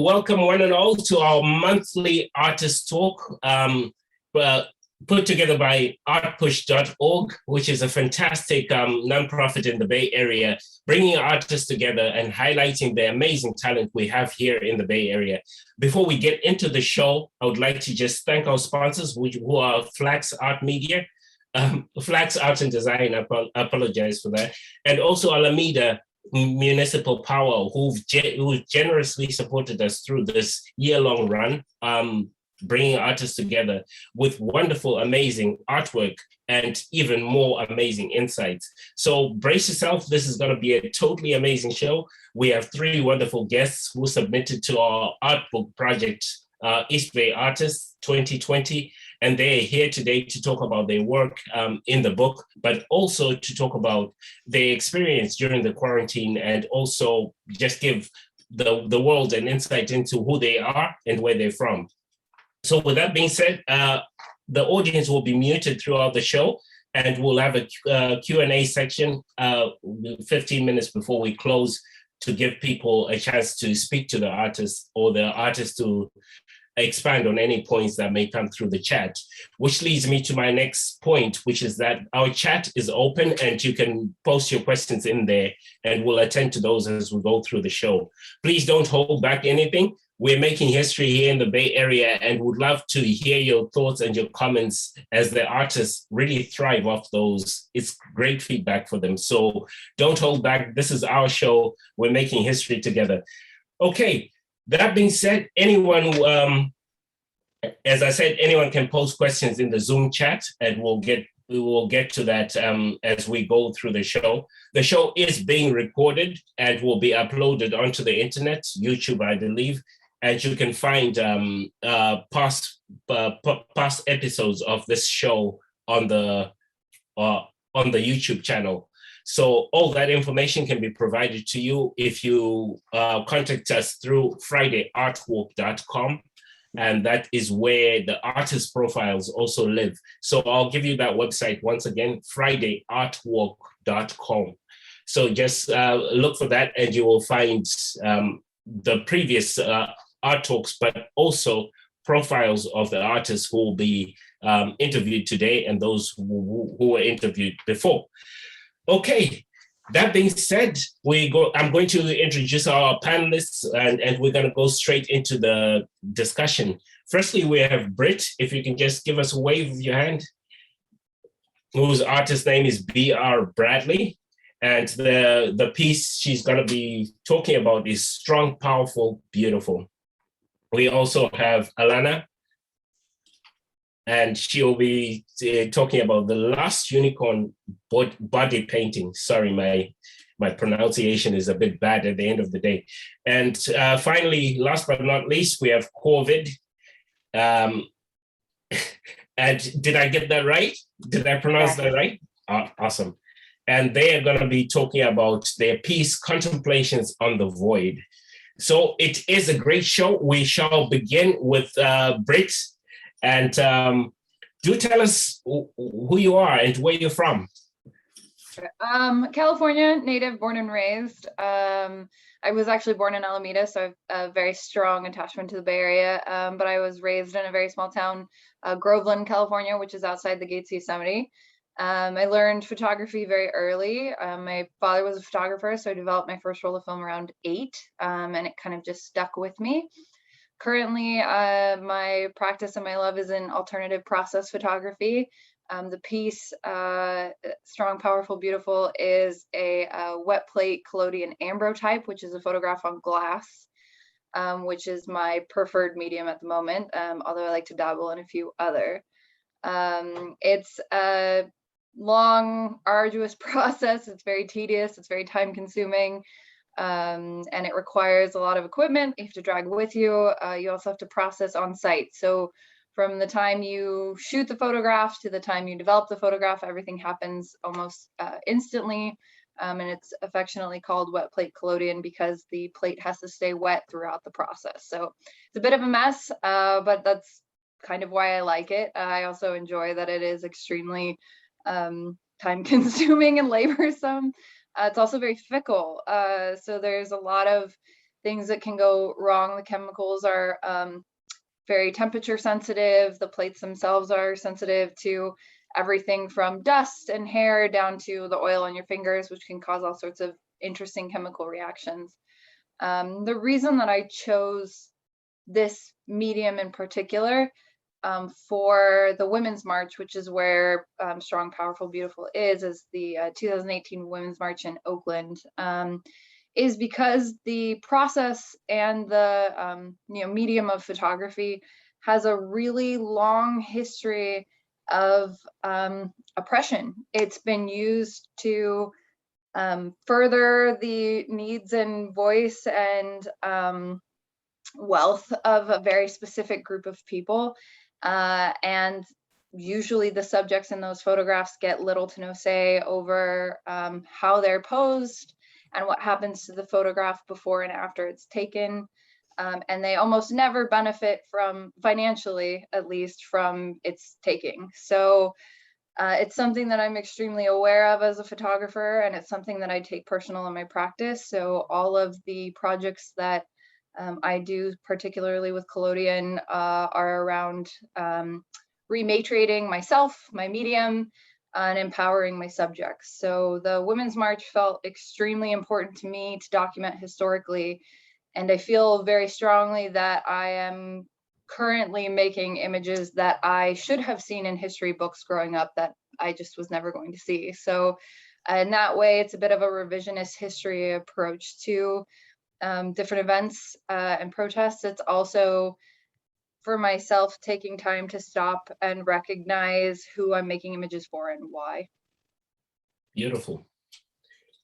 Welcome one and all to our monthly artist talk, uh, put together by artpush.org, which is a fantastic nonprofit in the Bay Area, bringing artists together and highlighting the amazing talent we have here in the Bay Area. Before we get into the show, I would like to just thank our sponsors, who are Flax Art Media, Flax Art and Design, I apologize for that, and also Alameda Municipal Power, who generously supported us through this year-long run, bringing artists together with wonderful, amazing artwork and even more amazing insights. So brace yourself. This is going to be a totally amazing show. We have three wonderful guests who submitted to our art book project, East Bay Artists 2020. And they're here today to talk about their work in the book, but also to talk about their experience during the quarantine and also just give the world an insight into who they are and where they're from. So with that being said, the audience will be muted throughout the show, and we'll have a Q&A section 15 minutes before we close to give people a chance to speak to the artist or the artist to expand on any points that may come through the chat, which leads me to my next point, which is that our chat is open and you can post your questions in there and we'll attend to those as we go through the show. Please don't hold back anything. We're making history here in the Bay Area and would love to hear your thoughts and your comments as the artists really thrive off those. It's great feedback for them. So don't hold back. This is our show. We're making history together. Okay. That being said, anyone, as I said, anyone can post questions in the Zoom chat, and we will get to that as we go through the show. The show is being recorded and will be uploaded onto the internet, YouTube, I believe, and you can find past episodes of this show on the YouTube channel. So all that information can be provided to you if you contact us through FridayArtWalk.com, and that is where the artist profiles also live. So I'll give you that website once again, FridayArtWalk.com. So just look for that and you will find the previous art talks, but also profiles of the artists who will be interviewed today and those who were interviewed before. Okay, that being said, I'm going to introduce our panelists and we're going to go straight into the discussion. Firstly, we have Britt, if you can just give us a wave of your hand, whose artist name is B.R. Bradley. And the piece she's going to be talking about is Strong, Powerful, Beautiful. We also have Alana, and she'll be talking about The Last Unicorn body painting. Sorry, my pronunciation is a bit bad at the end of the day. And finally, last but not least, we have Corvid. And did I get that right? Did I pronounce that right? Awesome. And they are going to be talking about their piece, Contemplations on the Void. So it is a great show. We shall begin with Britt. And do tell us who you are and where you're from. California native, born and raised. I was actually born in Alameda, so I have a very strong attachment to the Bay Area. But I was raised in a very small town, Groveland, California, which is outside the Gates Yosemite. I learned photography very early. My father was a photographer, so I developed my first roll of film around 8, and it kind of just stuck with me. Currently, my practice and my love is in alternative process photography. The piece, Strong, Powerful, Beautiful, is a wet plate collodion ambrotype, which is a photograph on glass, which is my preferred medium at the moment, although I like to dabble in a few other. It's a long, arduous process. It's very tedious. It's very time consuming. And it requires a lot of equipment you have to drag with you. You also have to process on site. So from the time you shoot the photograph to the time you develop the photograph, everything happens almost instantly. And it's affectionately called wet plate collodion because the plate has to stay wet throughout the process. So it's a bit of a mess, but that's kind of why I like it. I also enjoy that it is extremely time consuming and laborsome. It's also very fickle. So there's a lot of things that can go wrong. The chemicals are very temperature sensitive. The plates themselves are sensitive to everything from dust and hair down to the oil on your fingers, which can cause all sorts of interesting chemical reactions. The reason that I chose this medium in particular for the Women's March, which is where Strong, Powerful, Beautiful is the 2018 Women's March in Oakland, is because the process and the medium of photography has a really long history of oppression. It's been used to further the needs and voice and wealth of a very specific group of people. And usually the subjects in those photographs get little to no say over how they're posed and what happens to the photograph before and after it's taken. And they almost never benefit from, financially at least, from its taking. So it's something that I'm extremely aware of as a photographer, and it's something that I take personal in my practice. So all of the projects that I do, particularly with Collodion, are around rematriating myself, my medium, and empowering my subjects. So the Women's March felt extremely important to me to document historically. And I feel very strongly that I am currently making images that I should have seen in history books growing up that I just was never going to see. So in that way, it's a bit of a revisionist history approach to different events and protests. It's also, for myself, taking time to stop and recognize who I'm making images for and why. Beautiful.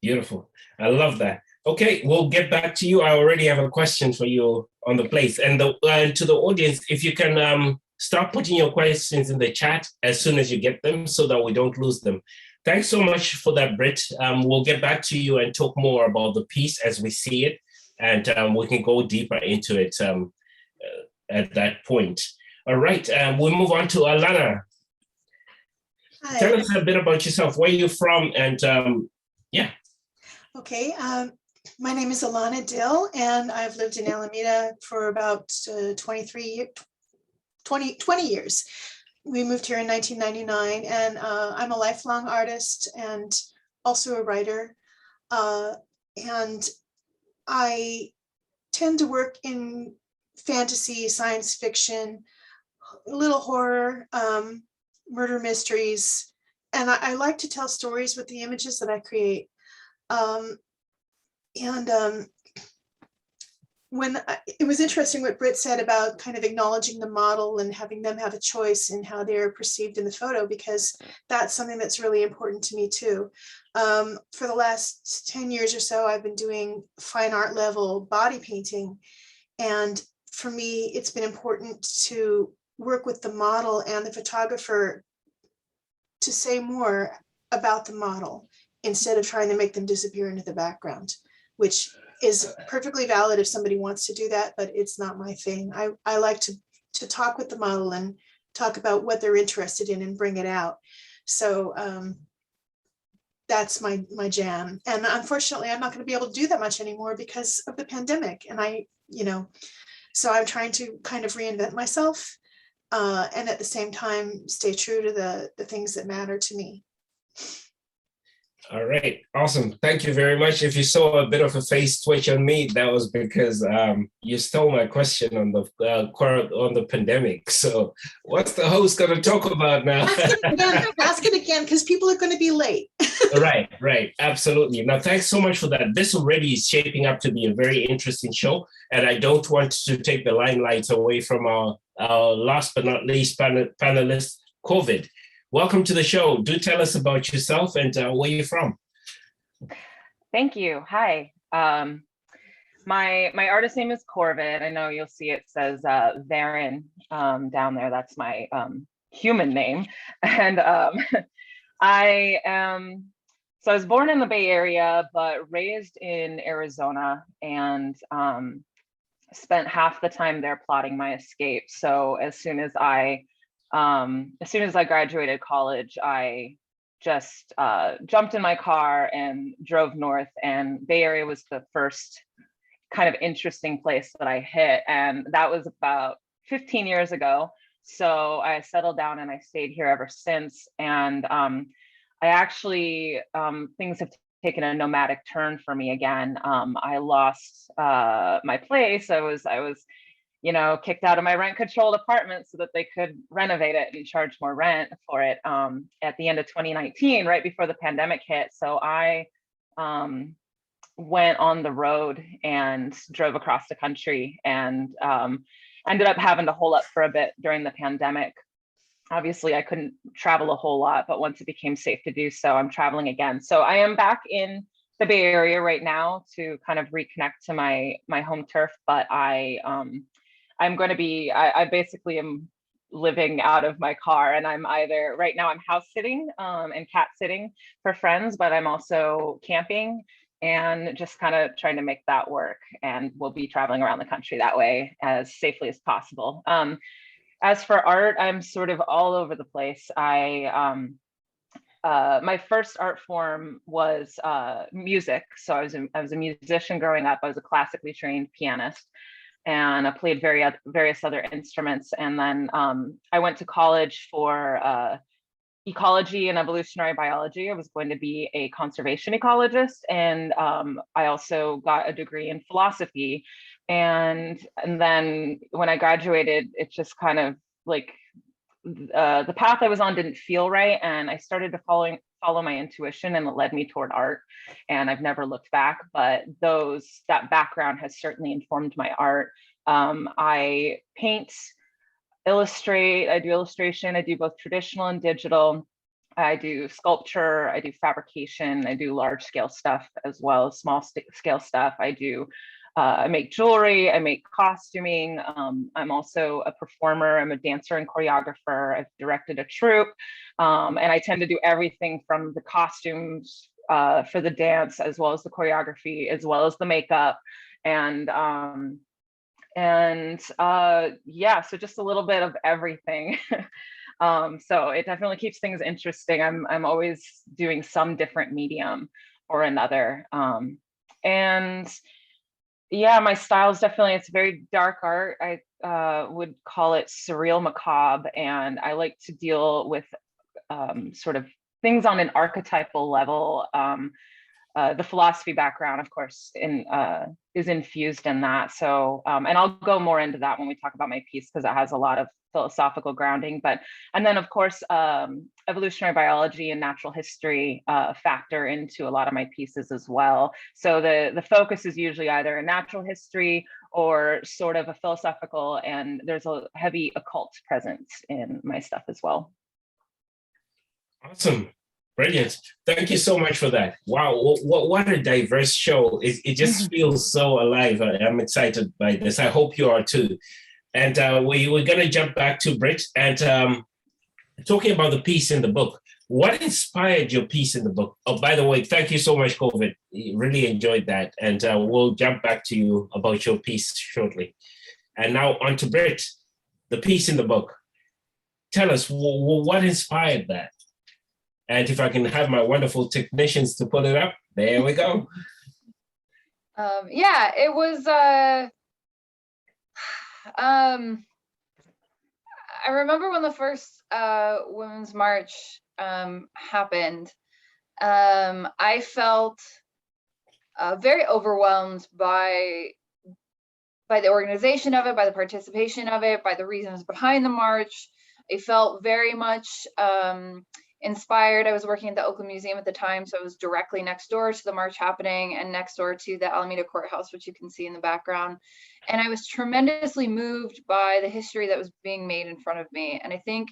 Beautiful. I love that. Okay, we'll get back to you. I already have a question for you on the place. And to the audience, if you can start putting your questions in the chat as soon as you get them so that we don't lose them. Thanks so much for that, Britt. We'll get back to you and talk more about the piece as we see it. And we can go deeper into it at that point. All right, we'll move on to Alana. Hi. Tell us a bit about yourself, where you're from, and yeah. Okay, my name is Alana Dill, and I've lived in Alameda for about 20 years. We moved here in 1999, and I'm a lifelong artist and also a writer. And I tend to work in fantasy, science fiction, a little horror, murder mysteries, and I like to tell stories with the images that I create. It was interesting what Britt said about kind of acknowledging the model and having them have a choice in how they're perceived in the photo, because that's something that's really important to me too. For the last 10 years or so, I've been doing fine art level body painting. And for me, it's been important to work with the model and the photographer to say more about the model instead of trying to make them disappear into the background, which is perfectly valid if somebody wants to do that, but it's not my thing. I like to talk with the model and talk about what they're interested in and bring it out. So that's my jam. And unfortunately, I'm not going to be able to do that much anymore because of the pandemic. And so I'm trying to kind of reinvent myself and at the same time, stay true to the things that matter to me. All right, awesome. Thank you very much. If you saw a bit of a face twitch on me, that was because you stole my question on the pandemic. So what's the host going to talk about now? Ask it again, because people are going to be late. Right, absolutely. Now, thanks so much for that. This already is shaping up to be a very interesting show, and I don't want to take the limelight away from our last but not least panelist, COVID. Welcome to the show. Do tell us about yourself and where you're from. Thank you. Hi. My artist name is Corvid. I know you'll see it says Varen down there. That's my human name. And I was born in the Bay Area, but raised in Arizona, and spent half the time there plotting my escape. So as soon as I graduated college, I just jumped in my car and drove north, and Bay Area was the first kind of interesting place that I hit. And that was about 15 years ago. So I settled down and I stayed here ever since. And I actually, things have taken a nomadic turn for me again. I lost my place. I was, kicked out of my rent controlled apartment so that they could renovate it and charge more rent for it at the end of 2019, right before the pandemic hit. So I went on the road and drove across the country and ended up having to hole up for a bit during the pandemic. Obviously, I couldn't travel a whole lot, but once it became safe to do so, I'm traveling again. So I am back in the Bay Area right now to kind of reconnect to my home turf, but I'm going to be, I basically am living out of my car, and I'm either, right now I'm house sitting and cat sitting for friends, but I'm also camping and just kind of trying to make that work. And we'll be traveling around the country that way as safely as possible. As for art, I'm sort of all over the place. My first art form was music. So I was a musician growing up. I was a classically trained pianist, and I played various other instruments. And then I went to college for ecology and evolutionary biology. I was going to be a conservation ecologist, and I also got a degree in philosophy. And then when I graduated, it just kind of like the path I was on didn't feel right, and I started to follow my intuition, and it led me toward art. And I've never looked back. But that background has certainly informed my art. I paint, illustrate, I do illustration, I do both traditional and digital. I do sculpture, I do fabrication, I do large scale stuff as well as small scale stuff. I make jewelry, I make costuming. I'm also a performer, I'm a dancer and choreographer. I've directed a troupe, and I tend to do everything from the costumes for the dance, as well as the choreography, as well as the makeup. Yeah, so just a little bit of everything. So it definitely keeps things interesting. I'm always doing some different medium or another. And yeah, my style is definitely, it's very dark art. I would call it surreal macabre. And I like to deal with sort of things on an archetypal level. The philosophy background, of course, is infused in that. So, and I'll go more into that when we talk about my piece, because it has a lot of philosophical grounding. And then, of course, evolutionary biology and natural history factor into a lot of my pieces as well. So the focus is usually either a natural history or sort of a philosophical, and there's a heavy occult presence in my stuff as well. Awesome. Brilliant. Thank you so much for that. Wow, what a diverse show. It just feels so alive. I'm excited by this. I hope you are too. And we're going to jump back to Britt and talking about the piece in the book. What inspired your piece in the book? Oh, by the way, thank you so much, COVID. Really enjoyed that. And we'll jump back to you about your piece shortly. And now on to Britt, the piece in the book. Tell us, what inspired that? And if I can have my wonderful technicians to put it up, there we go. Yeah, it was, I remember when the first Women's March happened, I felt very overwhelmed by the organization of it, by the participation of it, by the reasons behind the march. I felt very much inspired. I was working at the Oakland Museum at the time, so I was directly next door to the march happening and next door to the Alameda Courthouse, which you can see in the background. And I was tremendously moved by the history that was being made in front of me. And I think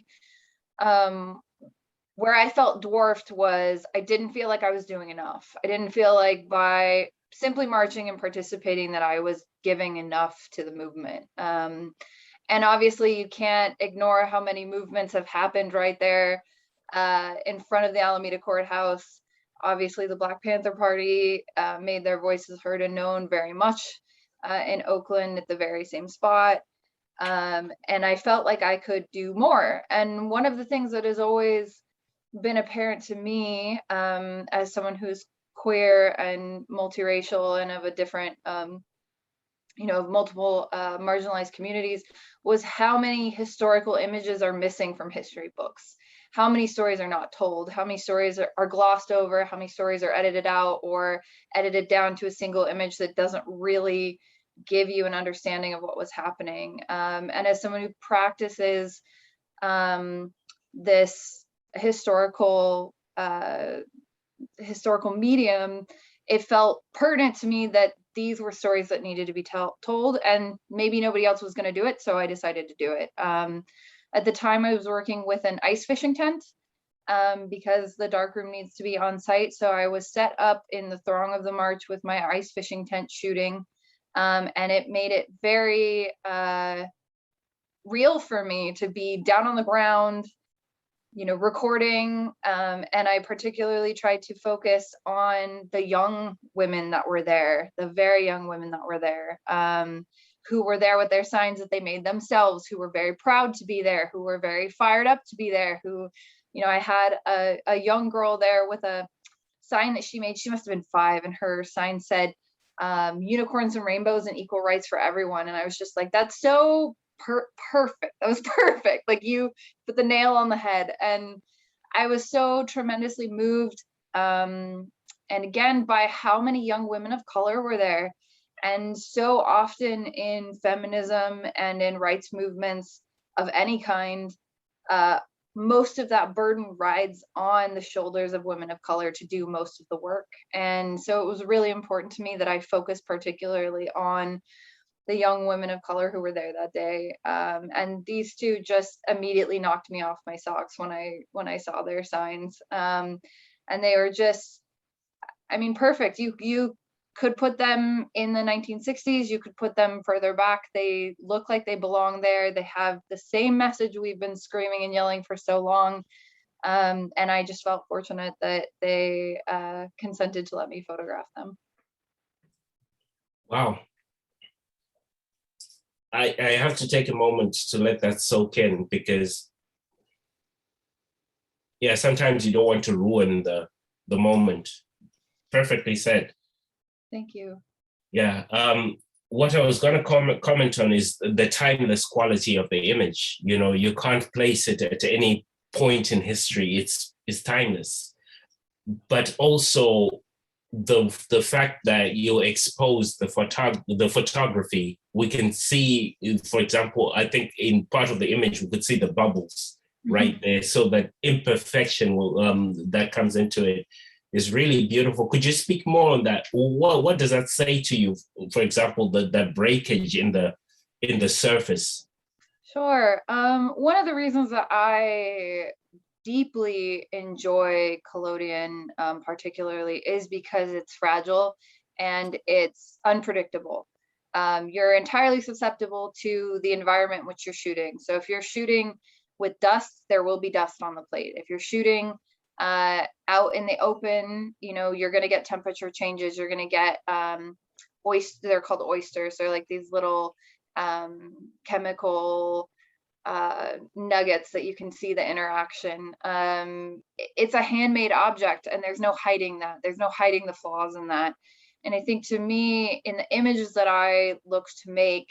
where I felt dwarfed was I didn't feel like I was doing enough. I didn't feel like by simply marching and participating that I was giving enough to the movement. And obviously you can't ignore how many movements have happened right there in front of the Alameda Courthouse. Obviously the Black Panther Party made their voices heard and known very much in Oakland at the very same spot. And I felt like I could do more. And one of the things that has always been apparent to me as someone who's queer and multiracial and of a different of multiple marginalized communities, was how many historical images are missing from history books. How many stories are not told? How many stories are glossed over? How many stories are edited out or edited down to a single image that doesn't really give you an understanding of what was happening? And as someone who practices this historical medium, it felt pertinent to me that these were stories that needed to be told, and maybe nobody else was going to do it, so I decided to do it. At the time, I was working with an ice fishing tent because the darkroom needs to be on site. So I was set up in the throng of the march with my ice fishing tent shooting, and it made it very real for me to be down on the ground, recording. And I particularly tried to focus on the young women that were there, the very young women that were there, who were there with their signs that they made themselves, who were very proud to be there, who were very fired up to be there, who, I had a young girl there with a sign that she made. She must have been 5, and her sign said, unicorns and rainbows and equal rights for everyone. And I was just like, that's so perfect. That was perfect. Like, you put the nail on the head. And I was so tremendously moved, and again, by how many young women of color were there. And so often in feminism and in rights movements of any kind, most of that burden rides on the shoulders of women of color to do most of the work. And so it was really important to me that I focus particularly on the young women of color who were there that day. And these two just immediately knocked me off my socks when I saw their signs. And they were just, perfect. You could put them in the 1960s, you could put them further back. They look like they belong there. They have the same message we've been screaming and yelling for so long. And I just felt fortunate that they consented to let me photograph them. Wow. I have to take a moment to let that soak in, because sometimes you don't want to ruin the moment. Perfectly said. Thank you. Yeah. What I was going to comment on is the timeless quality of the image. You can't place it at any point in history. It's timeless. But also the fact that you expose the photography, we can see, for example, I think in part of the image we could see the bubbles right there. So that imperfection that comes into it is really beautiful. Could you speak more on that? What does that say to you? For example, the breakage in the surface. Sure. One of the reasons that I deeply enjoy collodion, particularly, is because it's fragile and it's unpredictable. You're entirely susceptible to the environment which you're shooting. So if you're shooting with dust, there will be dust on the plate. If you're shooting out in the open, you're going to get temperature changes. You're going to get they're called oysters. They're like these little chemical nuggets that you can see the interaction. It's a handmade object, and there's no hiding that. There's no hiding the flaws in that. And I think, to me, in the images that I looked to make,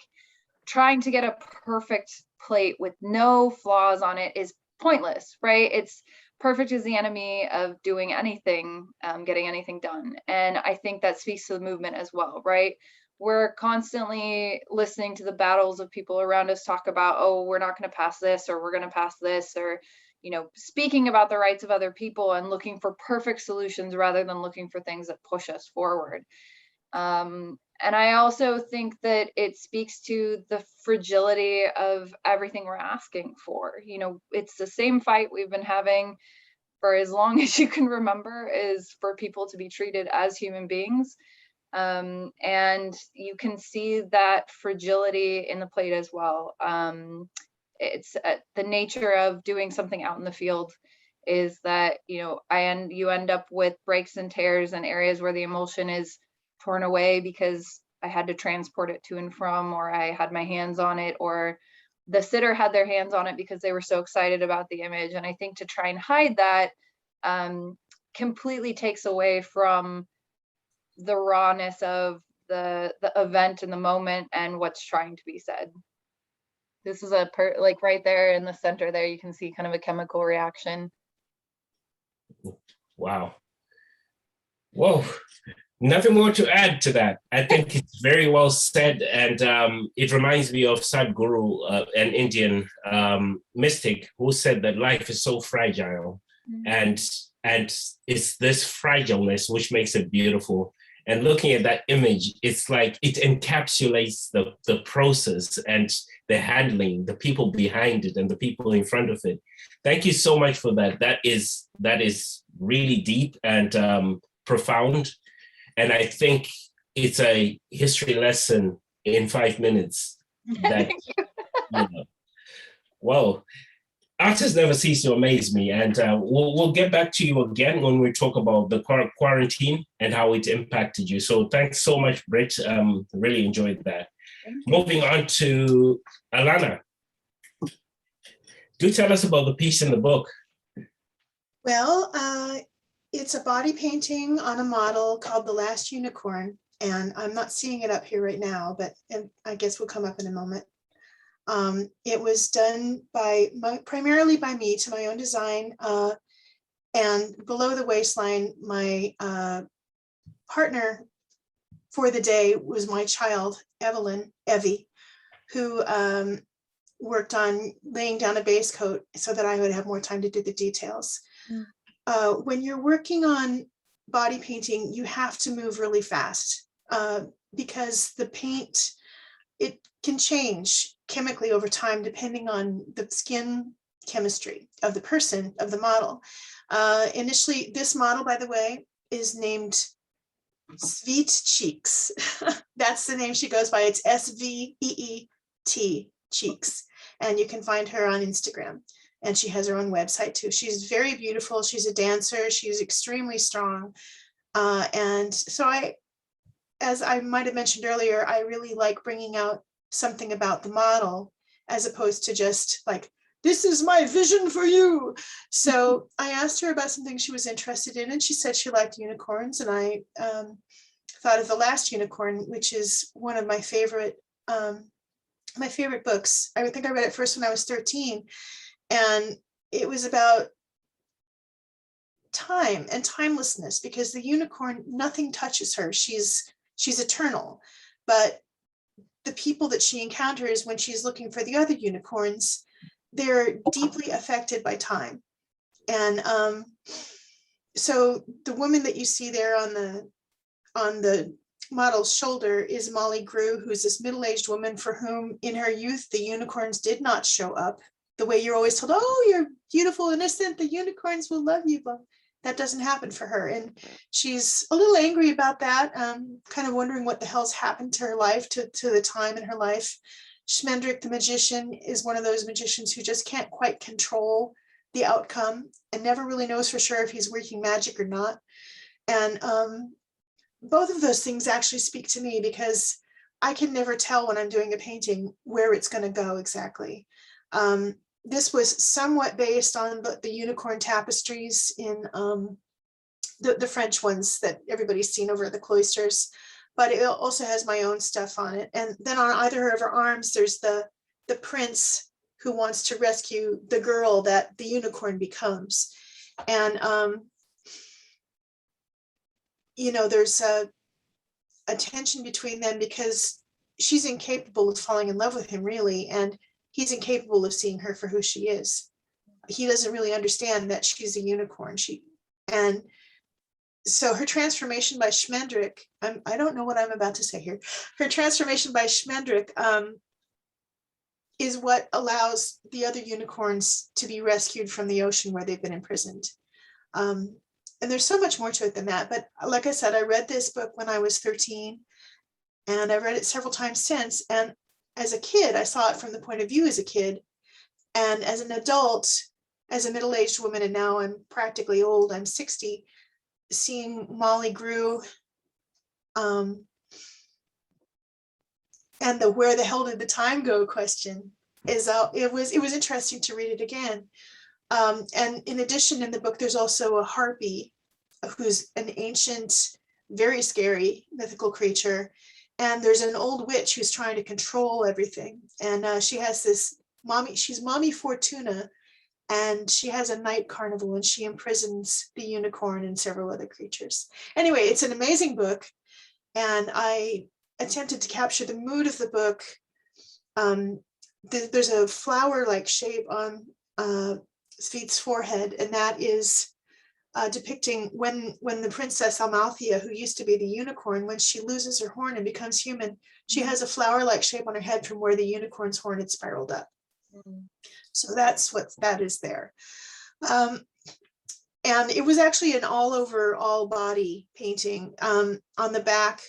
trying to get a perfect plate with no flaws on it is pointless, right? It's perfect is the enemy of doing anything, getting anything done. And I think that speaks to the movement as well, right? We're constantly listening to the battles of people around us talk about, oh, we're not going to pass this, or we're going to pass this, or, speaking about the rights of other people and looking for perfect solutions rather than looking for things that push us forward. And I also think that it speaks to the fragility of everything we're asking for. It's the same fight we've been having for as long as you can remember, is for people to be treated as human beings. And you can see that fragility in the plate as well. It's the nature of doing something out in the field is that, you end up with breaks and tears and areas where the emulsion is torn away because I had to transport it to and from, or I had my hands on it, or the sitter had their hands on it because they were so excited about the image. And I think to try and hide that completely takes away from the rawness of the event and the moment and what's trying to be said. This is like right there in the center there, you can see kind of a chemical reaction. Wow. Whoa. Nothing more to add to that. I think it's very well said, and it reminds me of Sadhguru, an Indian mystic, who said that life is so fragile, and it's this fragileness which makes it beautiful. And looking at that image, it's like it encapsulates the process and the handling, the people behind it and the people in front of it. Thank you so much for that. That is really deep and profound. And I think it's a history lesson in 5 minutes. That, well, art has never ceased to amaze me. And we'll get back to you again when we talk about the quarantine and how it impacted you. So thanks so much, Britt. Really enjoyed that. Moving on to Alana. Do tell us about the piece in the book. Well, it's a body painting on a model called The Last Unicorn. And I'm not seeing it up here right now, but I guess will come up in a moment. It was done primarily by me to my own design. And below the waistline, my partner for the day was my child, Evie, who worked on laying down a base coat so that I would have more time to do the details. When you're working on body painting, you have to move really fast because the paint, it can change chemically over time depending on the skin chemistry of the person, of the model. Initially, this model, by the way, is named Sweet Cheeks. That's the name she goes by. It's SVEET Cheeks. And you can find her on Instagram. And she has her own website too. She's very beautiful. She's a dancer. She's extremely strong. And so as I might have mentioned earlier, I really like bringing out something about the model as opposed to just like, this is my vision for you. So I asked her about something she was interested in, and she said she liked unicorns. And I thought of The Last Unicorn, which is one of my favorite books. I think I read it first when I was 13. And it was about time and timelessness, because the unicorn, nothing touches her. She's eternal. But the people that she encounters when she's looking for the other unicorns, they're deeply affected by time. And so the woman that you see there on the model's shoulder is Molly Grew, who's this middle-aged woman for whom in her youth the unicorns did not show up. The way you're always told, oh, you're beautiful, innocent, the unicorns will love you, but that doesn't happen for her. And she's a little angry about that, kind of wondering what the hell's happened to her life, to the time in her life. Schmendrick, the magician, is one of those magicians who just can't quite control the outcome and never really knows for sure if he's working magic or not. And both of those things actually speak to me, because I can never tell when I'm doing a painting where it's going to go exactly. This was somewhat based on the unicorn tapestries in the French ones that everybody's seen over at the cloisters, but it also has my own stuff on it. And then on either of her arms, there's the prince who wants to rescue the girl that the unicorn becomes. And, there's a tension between them because she's incapable of falling in love with him, really. And he's incapable of seeing her for who she is. He doesn't really understand that she's a unicorn. And so her transformation by Schmendrick, I don't know what I'm about to say here. Her transformation by Schmendrick is what allows the other unicorns to be rescued from the ocean where they've been imprisoned. And there's so much more to it than that. But like I said, I read this book when I was 13, and I read it several times since. And as a kid, I saw it from the point of view as a kid. And as an adult, as a middle-aged woman, and now I'm practically old, I'm 60, seeing Molly Grew and the where the hell did the time go question is it was interesting to read it again. And in addition, in the book, there's also a harpy who's an ancient, very scary mythical creature. And there's an old witch who's trying to control everything. And she has this mommy, she's Mommy Fortuna, and she has a night carnival and she imprisons the unicorn and several other creatures. Anyway, it's an amazing book. And I attempted to capture the mood of the book. There's a flower-like shape on Sweet's forehead, and that is depicting when the Princess Amalthea, who used to be the unicorn, when she loses her horn and becomes human, she has a flower-like shape on her head from where the unicorn's horn had spiraled up. So that's what that is there. And it was actually an all body painting. On the back,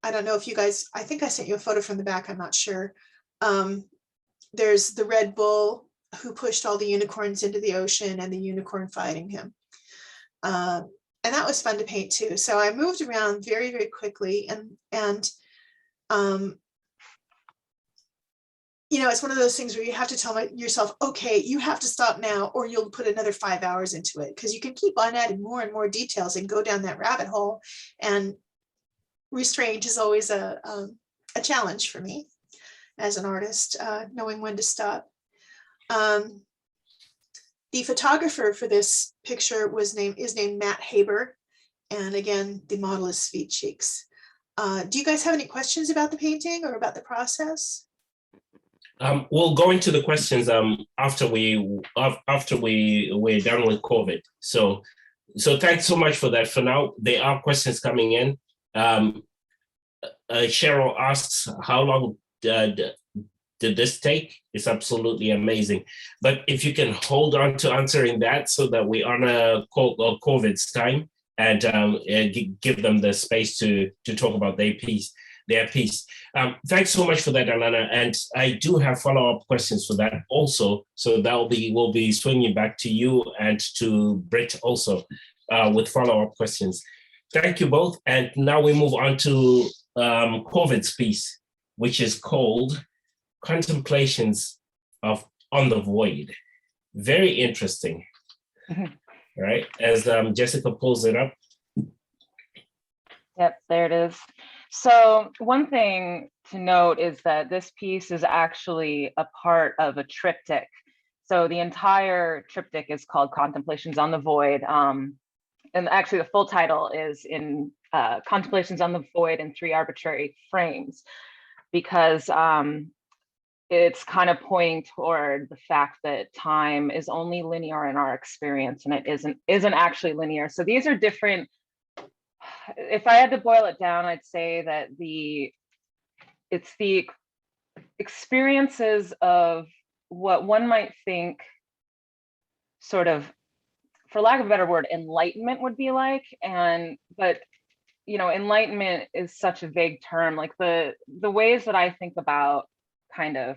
I don't know if you guys, I think I sent you a photo from the back, I'm not sure. There's the Red Bull who pushed all the unicorns into the ocean and the unicorn fighting him. And that was fun to paint too. So I moved around very, very quickly, and you know, it's one of those things where you have to tell yourself, okay, you have to stop now, or you'll put another 5 hours into it, because you can keep on adding more and more details and go down that rabbit hole. And restraint is always a challenge for me as an artist, knowing when to stop. The photographer for this picture is named Matt Haber. And again, the model is Sweet Cheeks. Do you guys have any questions about the painting or about the process? We'll go into the questions after we're done with COVID. So thanks so much for that. For now, there are questions coming in. Cheryl asks, how long did this take? It's absolutely amazing. But if you can hold on to answering that so that we honor COVID's time and give them the space to talk about their piece. Thanks so much for that, Alana. And I do have follow-up questions for that also. So we'll be swinging back to you and to Britt also with follow-up questions. Thank you both. And now we move on to COVID's piece, which is called Contemplations on the Void. Very interesting. Right? As Jessica pulls it up. Yep, there it is. So one thing to note is that this piece is actually a part of a triptych. So the entire triptych is called Contemplations on the Void. And actually the full title is in Contemplations on the Void in 3 Arbitrary Frames, because it's kind of pointing toward the fact that time is only linear in our experience, and it isn't actually linear. So these are different. If I had to boil it down, I'd say that it's the experiences of what one might think sort of, for lack of a better word, enlightenment would be like. But you know, enlightenment is such a vague term. Like the ways that I think about kind of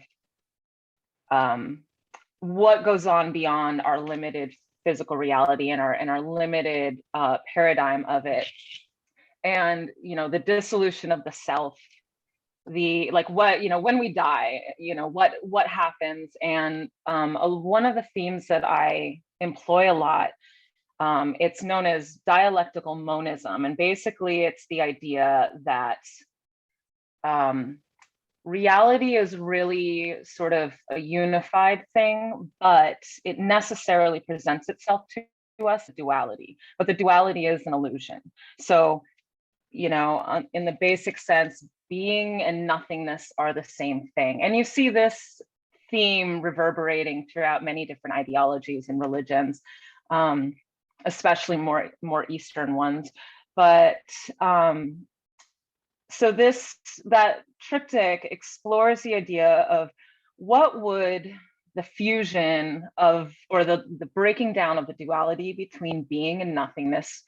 what goes on beyond our limited physical reality and our limited paradigm of it. And, you know, the dissolution of the self, when we die, you know, what happens. And one of the themes that I employ a lot, it's known as dialectical monism. And basically it's the idea that reality is really sort of a unified thing, but it necessarily presents itself to us duality, but the duality is an illusion. So, you know, in the basic sense, being and nothingness are the same thing. And you see this theme reverberating throughout many different ideologies and religions, especially more Eastern ones. But so that triptych explores the idea of what would the fusion of, or the breaking down of the duality between being and nothingness,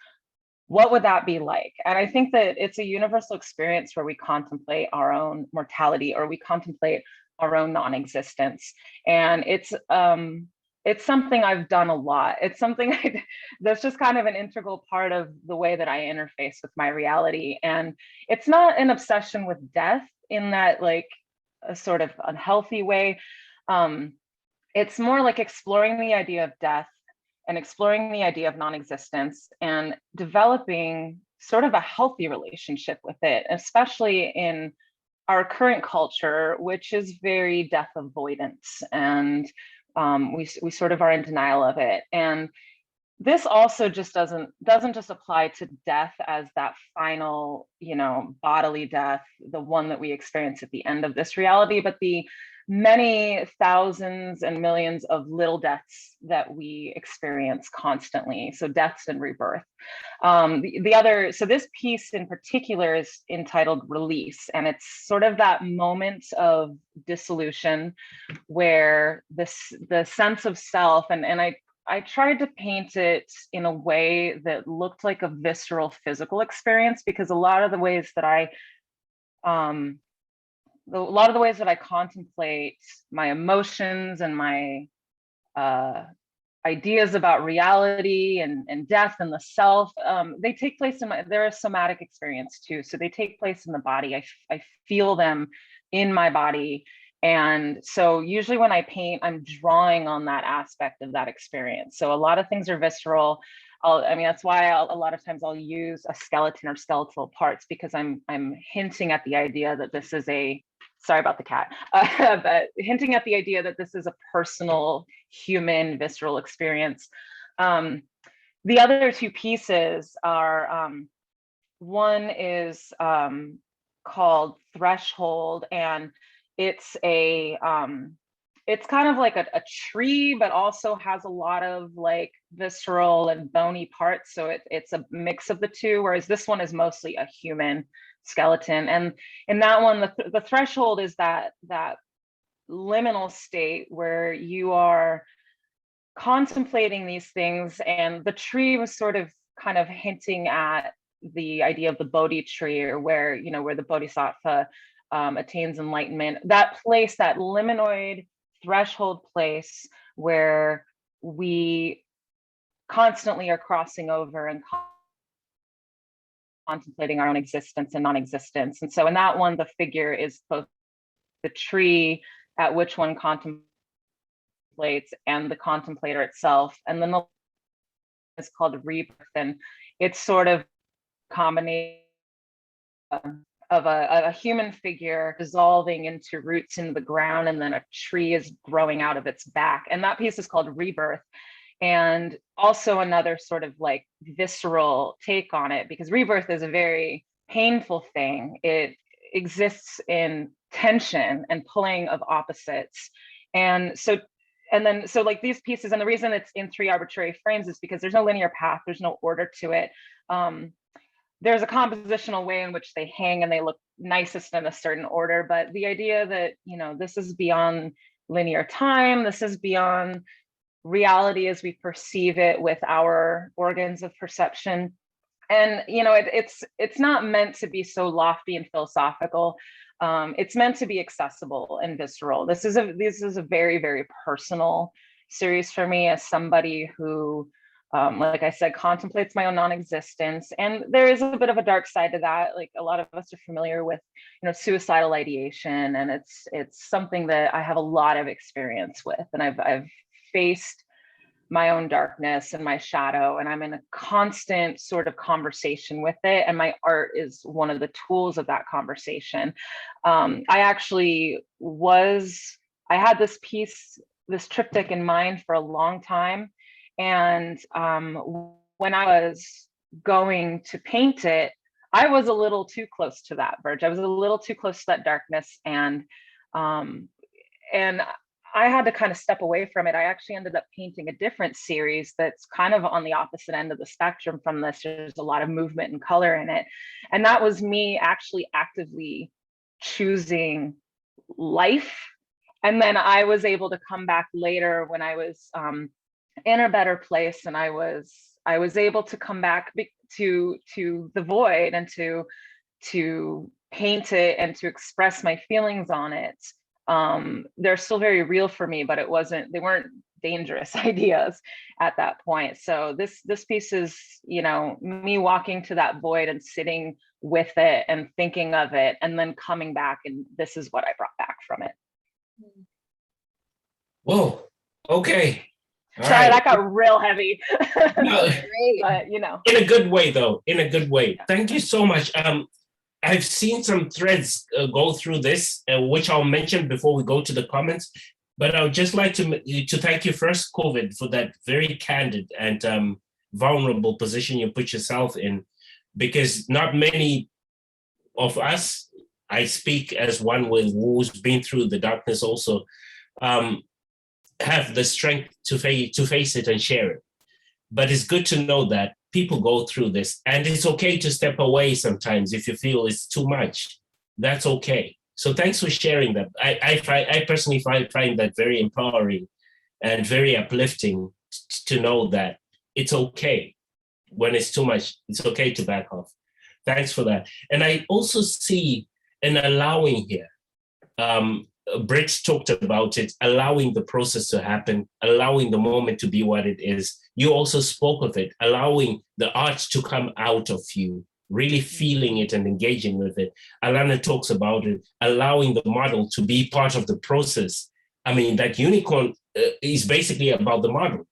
what would that be like? And I think that it's a universal experience where we contemplate our own mortality, or we contemplate our own non-existence. And it's something I've done a lot. It's something that's just kind of an integral part of the way that I interface with my reality. And it's not an obsession with death in that like a sort of unhealthy way. It's more like exploring the idea of death and exploring the idea of non-existence and developing sort of a healthy relationship with it, especially in our current culture, which is very death avoidance, and we sort of are in denial of it. And this also just doesn't just apply to death as that final, bodily death, the one that we experience at the end of this reality, but the many thousands and millions of little deaths that we experience constantly. So deaths and rebirth. So this piece in particular is entitled Release, and it's sort of that moment of dissolution where the sense of self, and I tried to paint it in a way that looked like a visceral physical experience, because a lot of the ways that I contemplate my emotions and my ideas about reality and death and the self, they take place they're a somatic experience too. So they take place in the body. I feel them in my body. And so usually when I paint, I'm drawing on that aspect of that experience. So a lot of things are visceral. That's why a lot of times I'll use a skeleton or skeletal parts, because I'm hinting at the idea that this is sorry about the cat, but hinting at the idea that this is a personal, human, visceral experience. The other two pieces are, one is called Threshold, and it's it's kind of like a tree, but also has a lot of like visceral and bony parts. So it's a mix of the two, whereas this one is mostly a human skeleton. And in that one, the threshold is that liminal state where you are contemplating these things. And the tree was sort of kind of hinting at the idea of the Bodhi tree, or where the Bodhisattva attains enlightenment, that place, that liminoid threshold place where we constantly are crossing over and contemplating our own existence and non-existence. And so in that one, the figure is both the tree at which one contemplates and the contemplator itself. And then the is called Rebirth, and it's sort of a combination of a human figure dissolving into roots in the ground, and then a tree is growing out of its back. And that piece is called Rebirth. And also another sort of like visceral take on it, because rebirth is a very painful thing. It exists in tension and pulling of opposites. And so like these pieces, and the reason it's in 3 arbitrary frames is because there's no linear path, there's no order to it. There's a compositional way in which they hang and they look nicest in a certain order, but the idea that, this is beyond linear time, this is beyond reality as we perceive it with our organs of perception. And, it's not meant to be so lofty and philosophical. It's meant to be accessible and visceral. This is a very, very personal series for me, as somebody who, like I said, contemplates my own non-existence. And there is a bit of a dark side to that. Like a lot of us are familiar with, suicidal ideation, and it's something that I have a lot of experience with. And I've faced my own darkness and my shadow, and I'm in a constant sort of conversation with it. And my art is one of the tools of that conversation. I had this piece, this triptych in mind for a long time. And when I was going to paint it, I was a little too close to that verge. I was a little too close to that darkness, and I had to kind of step away from it. I actually ended up painting a different series that's kind of on the opposite end of the spectrum from this. There's a lot of movement and color in it, and that was me actually actively choosing life. And then I was able to come back later when I was in a better place, and I was able to come back to the void and to paint it and to express my feelings on it. They're still very real for me, but they weren't dangerous ideas at that point. So this piece is, me walking to that void and sitting with it and thinking of it, and then coming back, and this is what I brought back from it. Whoa, okay. All Sorry, right. that got real heavy. No, Great. But you know, in a good way, though. In a good way. Thank you so much. I've seen some threads go through this, which I'll mention before we go to the comments. But I would just like to thank you first, COVID, for that very candid and vulnerable position you put yourself in, because not many of us, I speak as one who's been through the darkness also, have the strength to face it and share it. But it's good to know that people go through this, and it's okay to step away sometimes if you feel it's too much. That's okay. So thanks for sharing that. I personally find that very empowering and very uplifting to know that it's okay when it's too much. It's okay to back off. Thanks for that. And I also see an allowing here. Britt talked about it, allowing the process to happen, allowing the moment to be what it is. You also spoke of it, allowing the art to come out of you, really feeling it and engaging with it. Alana talks about it, allowing the model to be part of the process. I mean, that unicorn is basically about the model.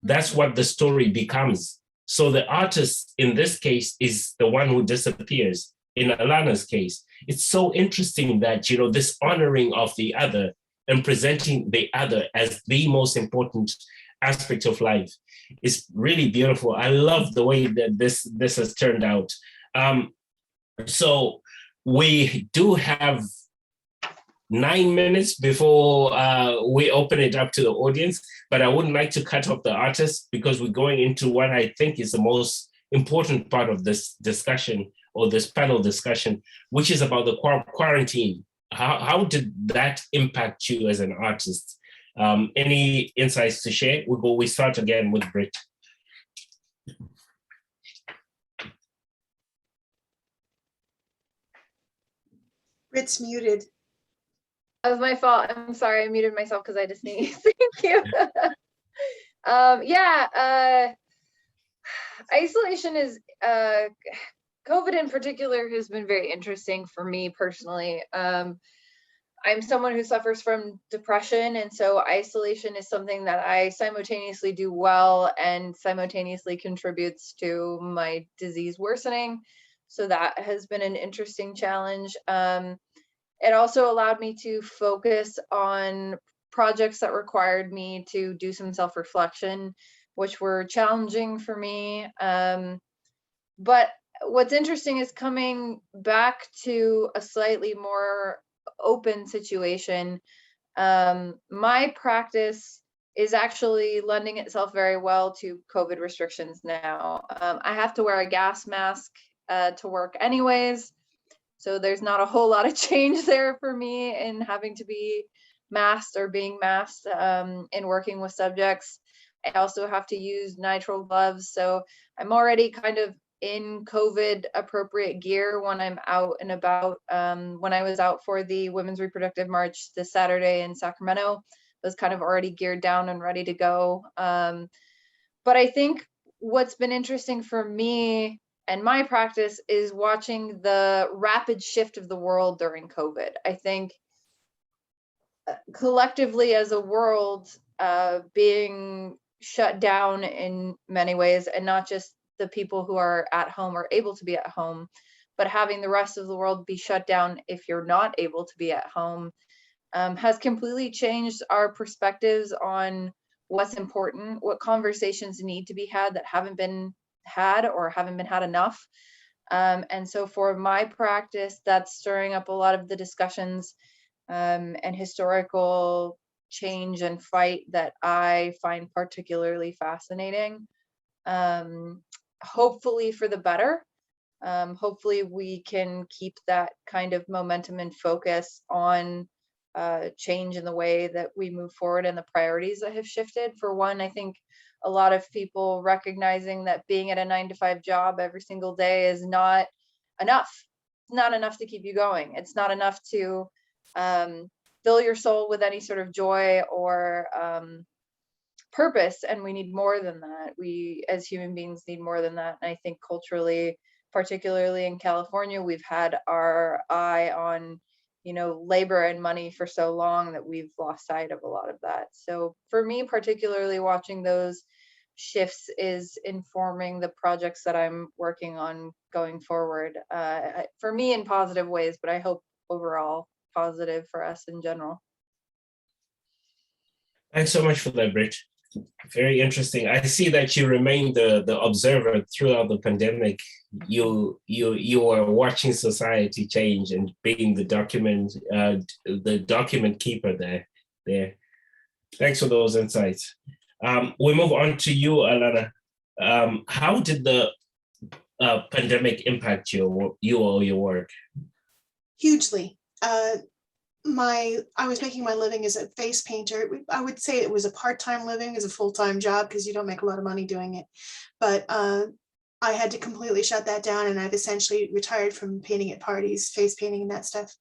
That's what the story becomes. So the artist in this case is the one who disappears. In Alana's case, it's so interesting that, you know, this honoring of the other and presenting the other as the most important aspect of life is really beautiful. I love the way that this has turned out. So we do have 9 minutes before we open it up to the audience, but I wouldn't like to cut off the artist because we're going into what I think is the most important part of this discussion or this panel discussion, which is about the quarantine. How did that impact you as an artist? Any insights to share? We start again with Britt. Britt's muted. That was my fault. I'm sorry. I muted myself because I just sneezed. Thank you. Isolation is COVID in particular has been very interesting for me personally. I'm someone who suffers from depression, and so isolation is something that I simultaneously do well and simultaneously contributes to my disease worsening. So that has been an interesting challenge. It also allowed me to focus on projects that required me to do some self-reflection, which were challenging for me. But what's interesting is coming back to a slightly more open situation. My practice is actually lending itself very well to COVID restrictions now. I have to wear a gas mask to work anyways. So there's not a whole lot of change there for me in having to be masked or being masked in working with subjects. I also have to use nitrile gloves. So I'm already kind of in COVID appropriate gear when I'm out and about. When I was out for the Women's Reproductive March this Saturday in Sacramento, I was kind of already geared down and ready to go. But I think what's been interesting for me and my practice is watching the rapid shift of the world during COVID. I think collectively as a world being shut down in many ways, and not just the people who are at home or able to be at home, but having the rest of the world be shut down if you're not able to be at home, has completely changed our perspectives on what's important, what conversations need to be had that haven't been had or haven't been had enough. And so for my practice, that's stirring up a lot of the discussions and historical change and fight that I find particularly fascinating. Hopefully for the better. Hopefully we can keep that kind of momentum and focus on change in the way that we move forward and the priorities that have shifted. For one, I think a lot of people recognizing that being at a 9-to-5 job every single day is not enough. It's not enough to keep you going. It's not enough to fill your soul with any sort of joy or purpose. And we need more than that. We as human beings need more than that. And I think culturally, particularly in California, we've had our eye on labor and money for so long that we've lost sight of a lot of that. So for me, particularly, watching those shifts is informing the projects that I'm working on going forward, for me in positive ways, but I hope overall positive for us in general. Thanks so much for that, Britt. Very interesting. I see that you remain the observer throughout the pandemic. You are watching society change and being the document keeper there. Thanks for those insights. We move on to you, Alana. How did the pandemic impact you or your work? Hugely. I was making my living as a face painter. I would say it was a part-time living, as a full-time job, because you don't make a lot of money doing it. But I had to completely shut that down, and I've essentially retired from painting at parties, face painting and that stuff.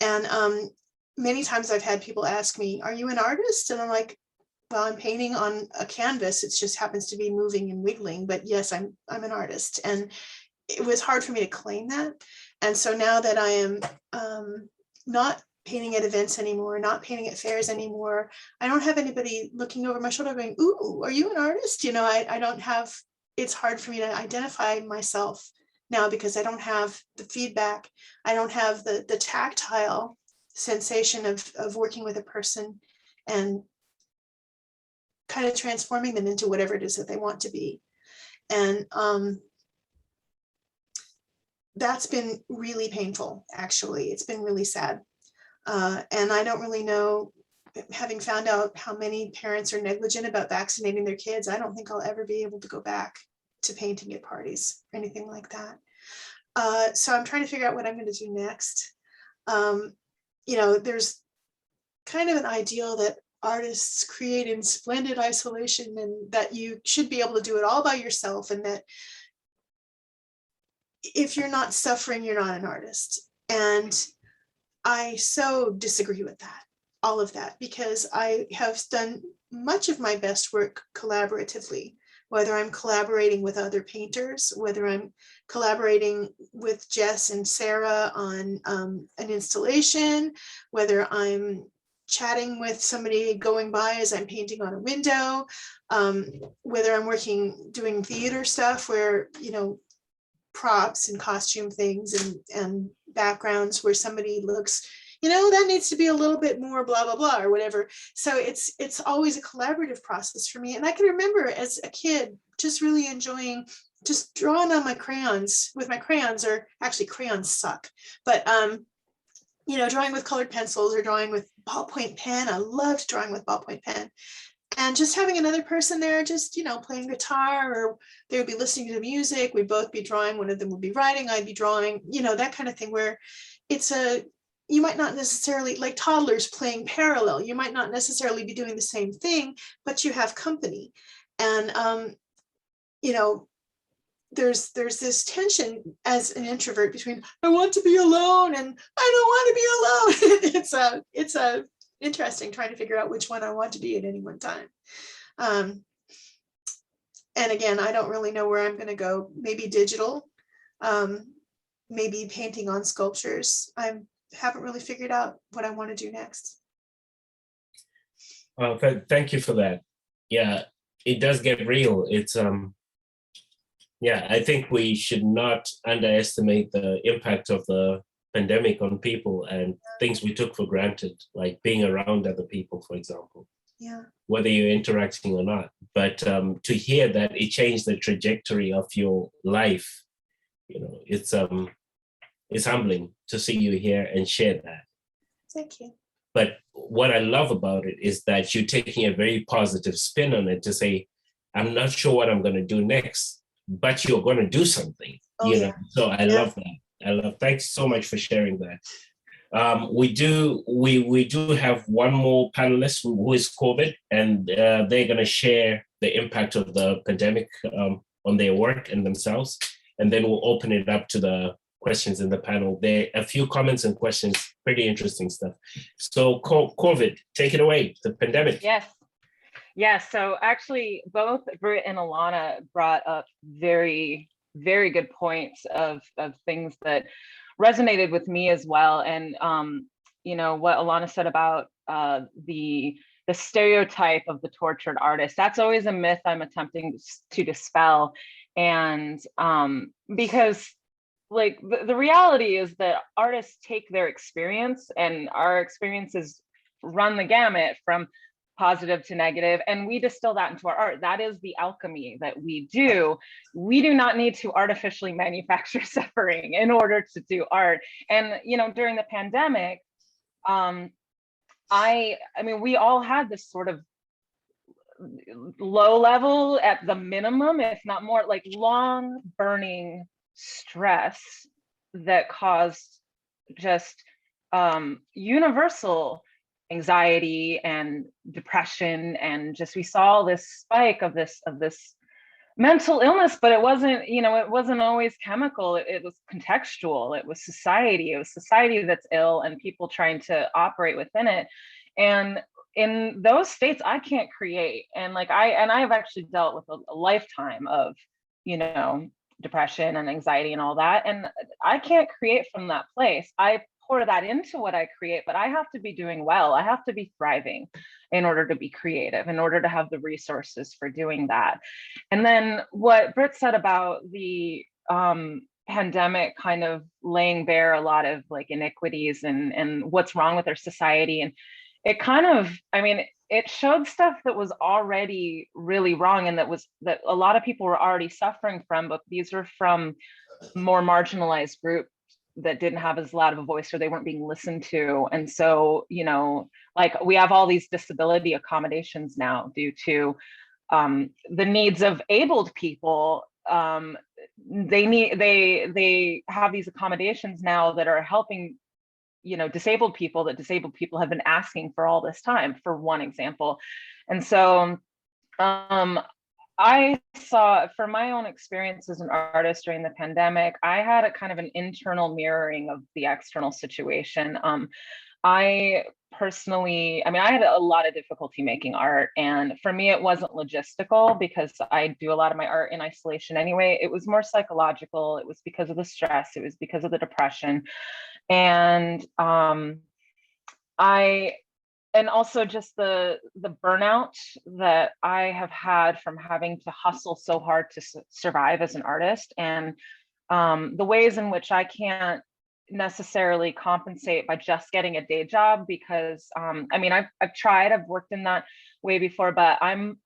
And many times I've had people ask me, "Are you an artist?" And I'm like, "Well, I'm painting on a canvas. It just happens to be moving and wiggling. But yes, I'm an artist." And it was hard for me to claim that. And so now that I am not painting at events anymore, not painting at fairs anymore, I don't have anybody looking over my shoulder going, "Ooh, are you an artist?" I don't have, it's hard for me to identify myself now because I don't have the feedback. I don't have the tactile sensation of working with a person and kind of transforming them into whatever it is that they want to be. And that's been really painful, actually. It's been really sad. And I don't really know, having found out how many parents are negligent about vaccinating their kids, I don't think I'll ever be able to go back to painting at parties or anything like that. So I'm trying to figure out what I'm going to do next. There's kind of an ideal that artists create in splendid isolation, and that you should be able to do it all by yourself, and that if you're not suffering, you're not an artist. And I so disagree with that, all of that, because I have done much of my best work collaboratively, whether I'm collaborating with other painters, whether I'm collaborating with Jess and Sarah on an installation, whether I'm chatting with somebody going by as I'm painting on a window, whether I'm doing theater stuff where, props and costume things and backgrounds where somebody looks, that needs to be a little bit more blah, blah, blah, or whatever. So it's always a collaborative process for me. And I can remember as a kid, just really enjoying just drawing on my crayons with my crayons, or actually crayons suck, but, drawing with colored pencils or drawing with ballpoint pen. I loved drawing with ballpoint pen. And just having another person there, just, playing guitar, or they would be listening to music. We'd both be drawing. One of them would be writing, I'd be drawing, that kind of thing, where you might not necessarily, like toddlers playing parallel, you might not necessarily be doing the same thing, but you have company. And, there's this tension as an introvert between, I want to be alone and I don't want to be alone. It's interesting trying to figure out which one I want to be at any one time. And again, I don't really know where I'm going to go. Maybe digital, maybe painting on sculptures. I haven't really figured out what I want to do next. Well, thank you for that. Yeah, it does get real. It's I think we should not underestimate the impact of the pandemic on people and things we took for granted, like being around other people, for example. Yeah. Whether you're interacting or not. But to hear that it changed the trajectory of your life, it's humbling to see you here and share that. Thank you. But what I love about it is that you're taking a very positive spin on it to say, I'm not sure what I'm going to do next, but you're going to do something. Yeah. So I love that. Thanks so much for sharing that. We do have one more panelist who is COVID, and they're going to share the impact of the pandemic on their work and themselves. And then we'll open it up to the questions in the panel. There are a few comments and questions, pretty interesting stuff. So COVID, take it away, the pandemic. Yes. So actually, both Britt and Alana brought up very, very good points of things that resonated with me as well. And you know, what Alana said about the stereotype of the tortured artist. That's always a myth I'm attempting to dispel. And because like the reality is that artists take their experience, and our experiences run the gamut from positive to negative, and we distill that into our art. That is the alchemy that we do. We do not need to artificially manufacture suffering in order to do art. And you know, during the pandemic, I mean, we all had this sort of low level, at the minimum, if not more, like long burning stress that caused just universal anxiety and depression, and just we saw this spike of this mental illness. But it wasn't, you know, it wasn't always chemical. It was contextual. It was society that's ill, and people trying to operate within it. And in those states, I can't create. And like I've actually dealt with a lifetime of, you know, depression and anxiety and all that, and I can't create from that place. I pour that into what I create, but I have to be doing well. I have to be thriving in order to be creative, in order to have the resources for doing that. And then what Britt said about the pandemic kind of laying bare a lot of like iniquities and what's wrong with our society. And it kind of, I mean, it showed stuff that was already really wrong, and that a lot of people were already suffering from, but these were from more marginalized groups that didn't have as loud of a voice, or they weren't being listened to. And so, you know, like we have all these disability accommodations now due to the needs of abled people. They have these accommodations now that are helping, you know, disabled people that disabled people have been asking for all this time, for one example. And so I saw, for my own experience as an artist during the pandemic, I had a kind of an internal mirroring of the external situation. I personally, I mean, I had a lot of difficulty making art, and for me, it wasn't logistical because I do a lot of my art in isolation anyway. It was more psychological. It was because of the stress. It was because of the depression. And and also just the burnout that I have had from having to hustle so hard to survive as an artist, and the ways in which I can't necessarily compensate by just getting a day job, because I mean, I've tried, I've worked in that way before, but I'm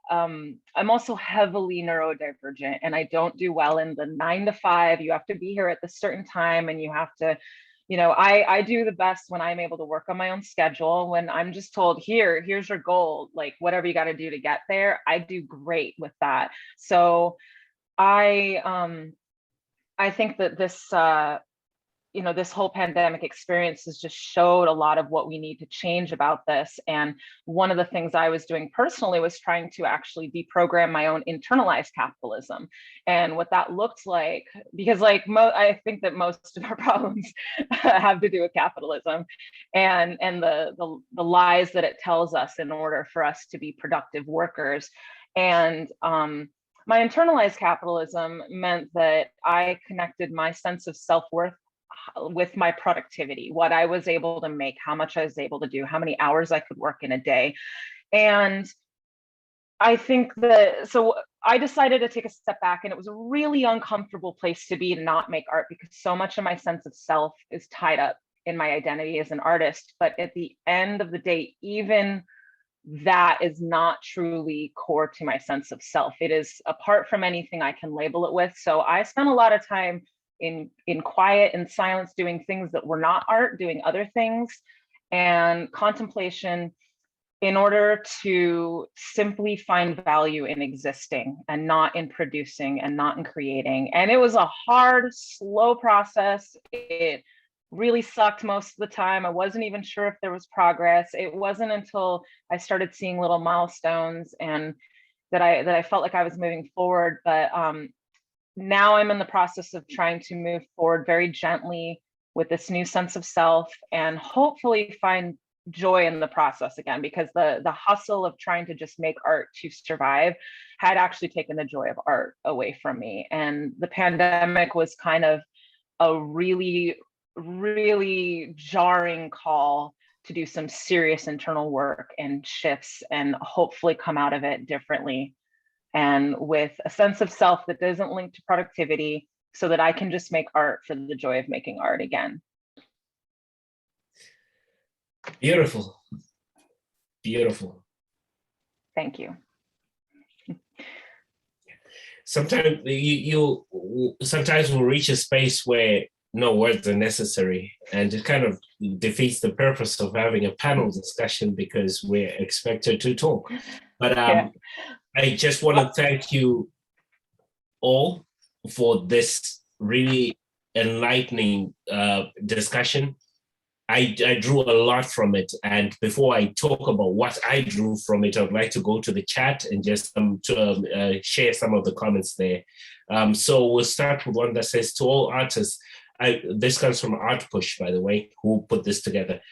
also heavily neurodivergent, and I don't do well in the 9 to 5. You have to be here at the certain time, and you have to, you know, I do the best when I'm able to work on my own schedule. When I'm just told, here's your goal, like whatever you got to do to get there, I do great with that. So I think that this you know, this whole pandemic experience has just showed a lot of what we need to change about this. And one of the things I was doing personally was trying to actually deprogram my own internalized capitalism, and what that looked like, because like I think that most of our problems have to do with capitalism and the lies that it tells us in order for us to be productive workers. And my internalized capitalism meant that I connected my sense of self-worth with my productivity, what I was able to make, how much I was able to do, how many hours I could work in a day. And I think that, so I decided to take a step back, and it was a really uncomfortable place to be to not make art, because so much of my sense of self is tied up in my identity as an artist. But at the end of the day, even that is not truly core to my sense of self. It is apart from anything I can label it with. So I spent a lot of time in quiet and silence, doing things that were not art, doing other things, and contemplation, in order to simply find value in existing and not in producing and not in creating. And it was a hard, slow process. It really sucked most of the time. I wasn't even sure if there was progress. It wasn't until I started seeing little milestones and that I felt like I was moving forward. But now I'm in the process of trying to move forward very gently with this new sense of self, and hopefully find joy in the process again, because the hustle of trying to just make art to survive had actually taken the joy of art away from me. And the pandemic was kind of a really, really jarring call to do some serious internal work and shifts and hopefully come out of it differently and with a sense of self that doesn't link to productivity, so that I can just make art for the joy of making art again. Beautiful. Beautiful. Thank you. Sometimes sometimes we'll reach a space where no words are necessary, and it kind of defeats the purpose of having a panel discussion because we're expected to talk. But Yeah. I just want to thank you all for this really enlightening discussion. I drew a lot from it, and before I talk about what I drew from it, I'd like to go to the chat and just share some of the comments there. So we'll start with one that says, to all artists, this comes from Art Push, by the way, who put this together.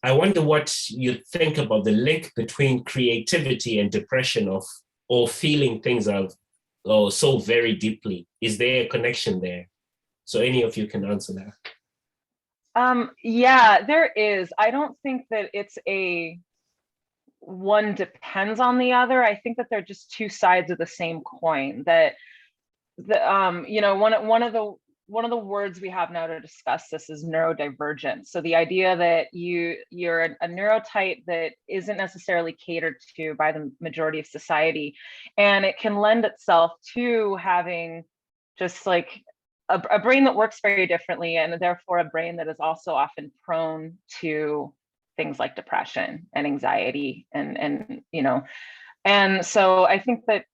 I wonder what you think about the link between creativity and depression or feeling things out so very deeply. Is there a connection there? So any of you can answer that. Yeah, there is. I don't think that it's one depends on the other. I think that they're just two sides of the same coin. That you know, one of the words we have now to discuss this is neurodivergent. So the idea that you're a neurotype that isn't necessarily catered to by the majority of society, and it can lend itself to having just like a brain that works very differently, and therefore a brain that is also often prone to things like depression and anxiety and you know, and so I think that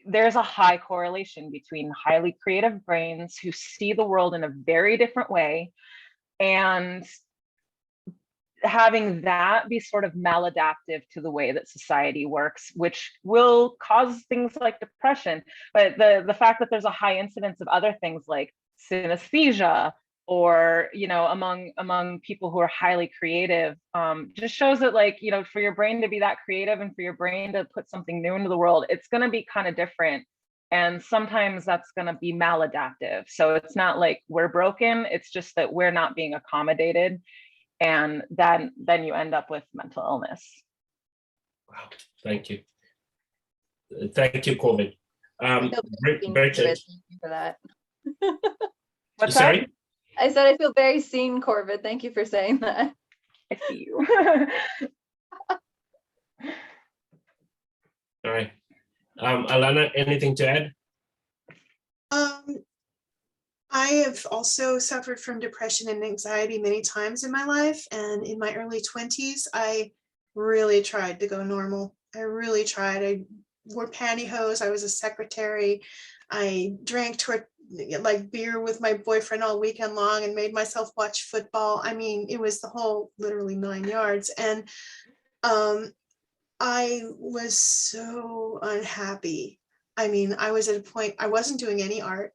there's a high correlation between highly creative brains who see the world in a very different way and having that be sort of maladaptive to the way that society works, which will cause things like depression. But the fact that there's a high incidence of other things like synesthesia or, you know, among people who are highly creative, just shows that, like, you know, for your brain to be that creative and for your brain to put something new into the world, it's going to be kind of different. And sometimes that's going to be maladaptive. So it's not like we're broken, it's just that we're not being accommodated. And then you end up with mental illness. Wow, thank you. Thank you, Corbin. Bridget. Thank you for that. What's Sorry? that? I said I feel very seen, Corbett. Thank you for saying that. I see you. All right. Alana, anything to add? I have also suffered from depression and anxiety many times in my life. And in my early 20s, I really tried to go normal. I really tried. I wore pantyhose. I was a secretary. I drank like beer with my boyfriend all weekend long and made myself watch football. I mean, it was the whole literally 9 yards. And I was so unhappy. I mean, I was at a point, I wasn't doing any art.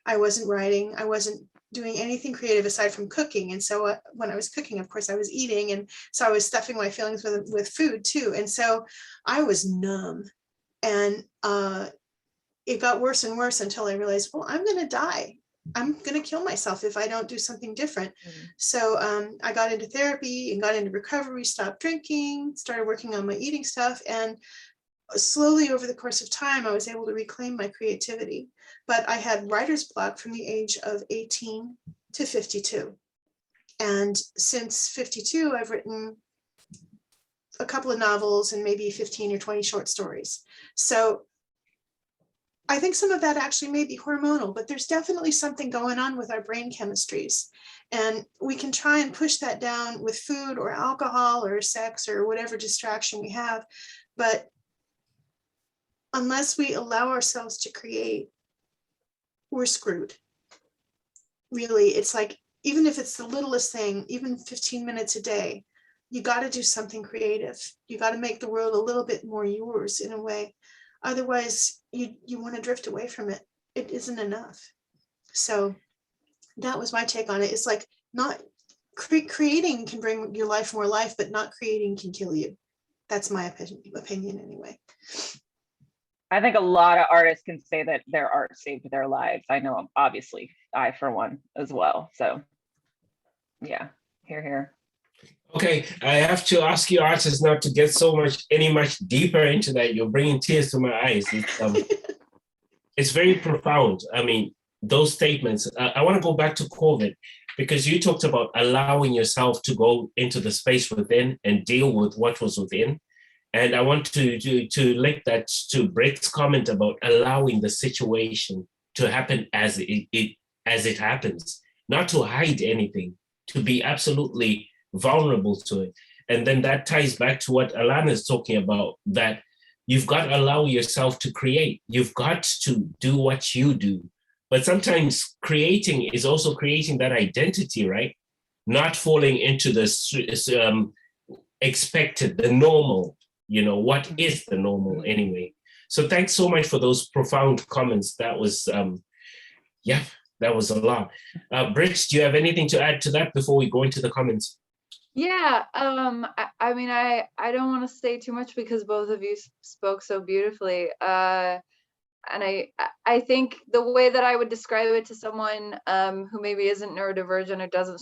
I wasn't writing. I wasn't doing anything creative aside from cooking. And so when I was cooking, of course, I was eating. And so I was stuffing my feelings with food too. And so I was numb. And it got worse and worse until I realized, well, I'm going to die. I'm going to kill myself if I don't do something different. Mm-hmm. So I got into therapy and got into recovery, stopped drinking, started working on my eating stuff. And slowly over the course of time, I was able to reclaim my creativity. But I had writer's block from the age of 18 to 52. And since 52, I've written a couple of novels and maybe 15 or 20 short stories. So I think some of that actually may be hormonal, but there's definitely something going on with our brain chemistries. And we can try and push that down with food or alcohol or sex or whatever distraction we have. But unless we allow ourselves to create, we're screwed. Really, it's like, even if it's the littlest thing, even 15 minutes a day, you got to do something creative. You got to make the world a little bit more yours in a way. Otherwise, you want to drift away from it. It isn't enough. So that was my take on it. It's like, not creating can bring your life more life, but not creating can kill you. That's my opinion anyway. I think a lot of artists can say that their art saved their lives. I know, obviously, I for one as well. So yeah, here. Okay, I have to ask you, artists, not to get much deeper into that. You're bringing tears to my eyes. It's very profound. I mean, those statements. I want to go back to COVID because you talked about allowing yourself to go into the space within and deal with what was within. And I want to link that to Brett's comment about allowing the situation to happen as it happens, not to hide anything, to be absolutely vulnerable to it. And then that ties back to what Alana is talking about, that you've got to allow yourself to create. You've got to do what you do. But sometimes creating is also creating that identity, right? Not falling into the expected, the normal, what is the normal anyway? So thanks so much for those profound comments. That was, that was a lot. Britt, do you have anything to add to that before we go into the comments? Yeah, I mean, I don't want to say too much because both of you spoke so beautifully. And I think the way that I would describe it to someone who maybe isn't neurodivergent or doesn't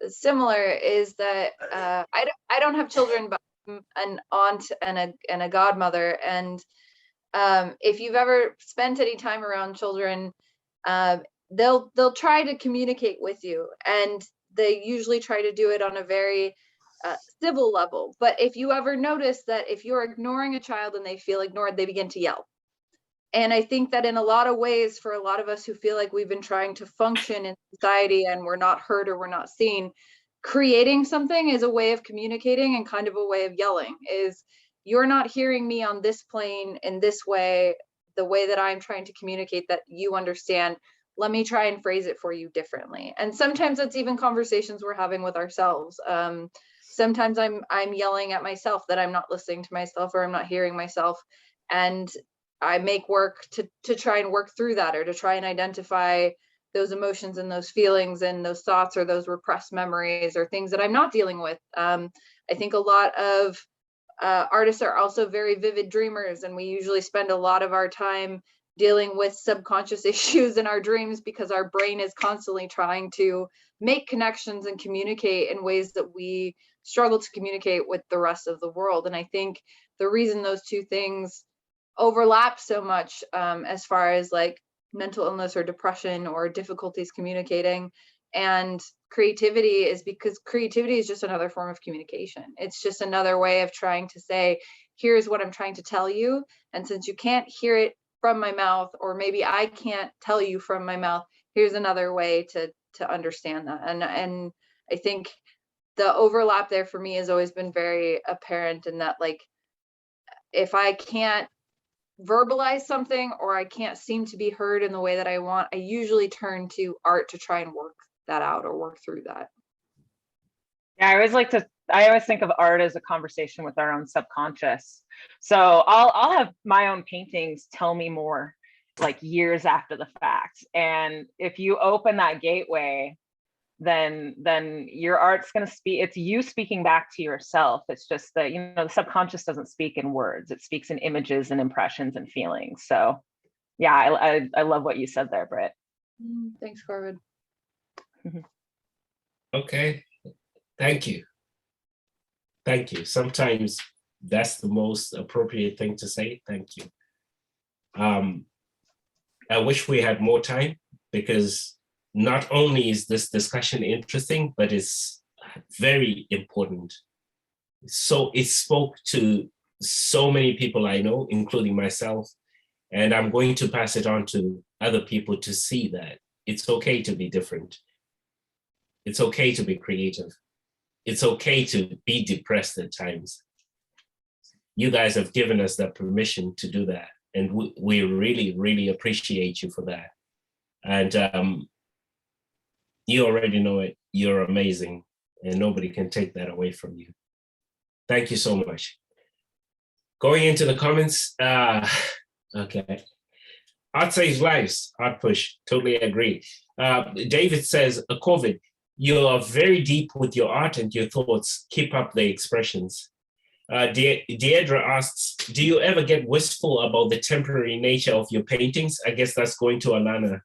similar is that I don't have children, but I'm an aunt and a godmother. And if you've ever spent any time around children, they'll try to communicate with you, and they usually try to do it on a very civil level. But if you ever notice that if you're ignoring a child and they feel ignored, they begin to yell. And I think that in a lot of ways, for a lot of us who feel like we've been trying to function in society and we're not heard or we're not seen, creating something is a way of communicating and kind of a way of yelling. Is you're not hearing me on this plane in this way, the way that I'm trying to communicate that you understand. Let me try and phrase it for you differently. And sometimes it's even conversations we're having with ourselves. Sometimes I'm yelling at myself that I'm not listening to myself or I'm not hearing myself. And I make work to try and work through that, or to try and identify those emotions and those feelings and those thoughts or those repressed memories or things that I'm not dealing with. I think a lot of artists are also very vivid dreamers, and we usually spend a lot of our time dealing with subconscious issues in our dreams because our brain is constantly trying to make connections and communicate in ways that we struggle to communicate with the rest of the world. And I think the reason those two things overlap so much as far as like mental illness or depression or difficulties communicating and creativity is because creativity is just another form of communication. It's just another way of trying to say, here's what I'm trying to tell you. And since you can't hear it from my mouth, or maybe I can't tell you from my mouth, here's another way to understand that. And I think the overlap there for me has always been very apparent in that, like, if I can't verbalize something or I can't seem to be heard in the way that I want, I usually turn to art to try and work that out or work through that. Yeah, I always think of art as a conversation with our own subconscious. So I'll have my own paintings tell me more like years after the fact. And if you open that gateway, then your art's going to speak. It's you speaking back to yourself. It's just that, the subconscious doesn't speak in words. It speaks in images and impressions and feelings. So yeah, I love what you said there, Britt. Thanks, Corvid. Okay, thank you. Thank you. Sometimes that's the most appropriate thing to say. Thank you. I wish we had more time, because not only is this discussion interesting, but it's very important. So it spoke to so many people I know, including myself, and I'm going to pass it on to other people to see that it's okay to be different. It's okay to be creative. It's okay to be depressed at times. You guys have given us that permission to do that, and we really, really appreciate you for that. And you already know it. You're amazing, and nobody can take that away from you. Thank you so much. Going into the comments, okay. Art saves lives, Art Push, totally agree. David says, COVID, you are very deep with your art and your thoughts. Keep up the expressions. Deidre asks, do you ever get wistful about the temporary nature of your paintings? I guess that's going to Alana.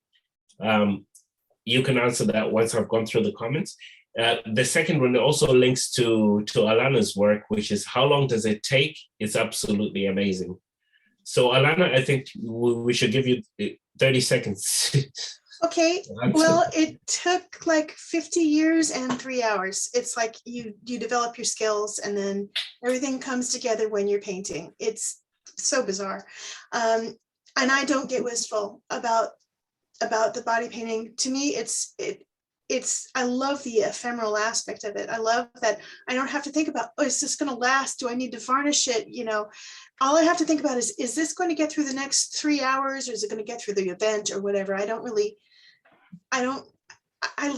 you can answer that once I've gone through the comments. The second one also links to Alana's work, which is how long does it take? It's absolutely amazing. So Alana, I think we should give you 30 seconds. Okay, well, it took like 50 years and 3 hours. It's like you develop your skills and then everything comes together when you're painting. It's so bizarre. And I don't get wistful about the body painting. To me, I love the ephemeral aspect of it. I love that I don't have to think about, oh, is this going to last? Do I need to varnish it? You know, all I have to think about is this going to get through the next 3 hours, or is it going to get through the event or whatever? I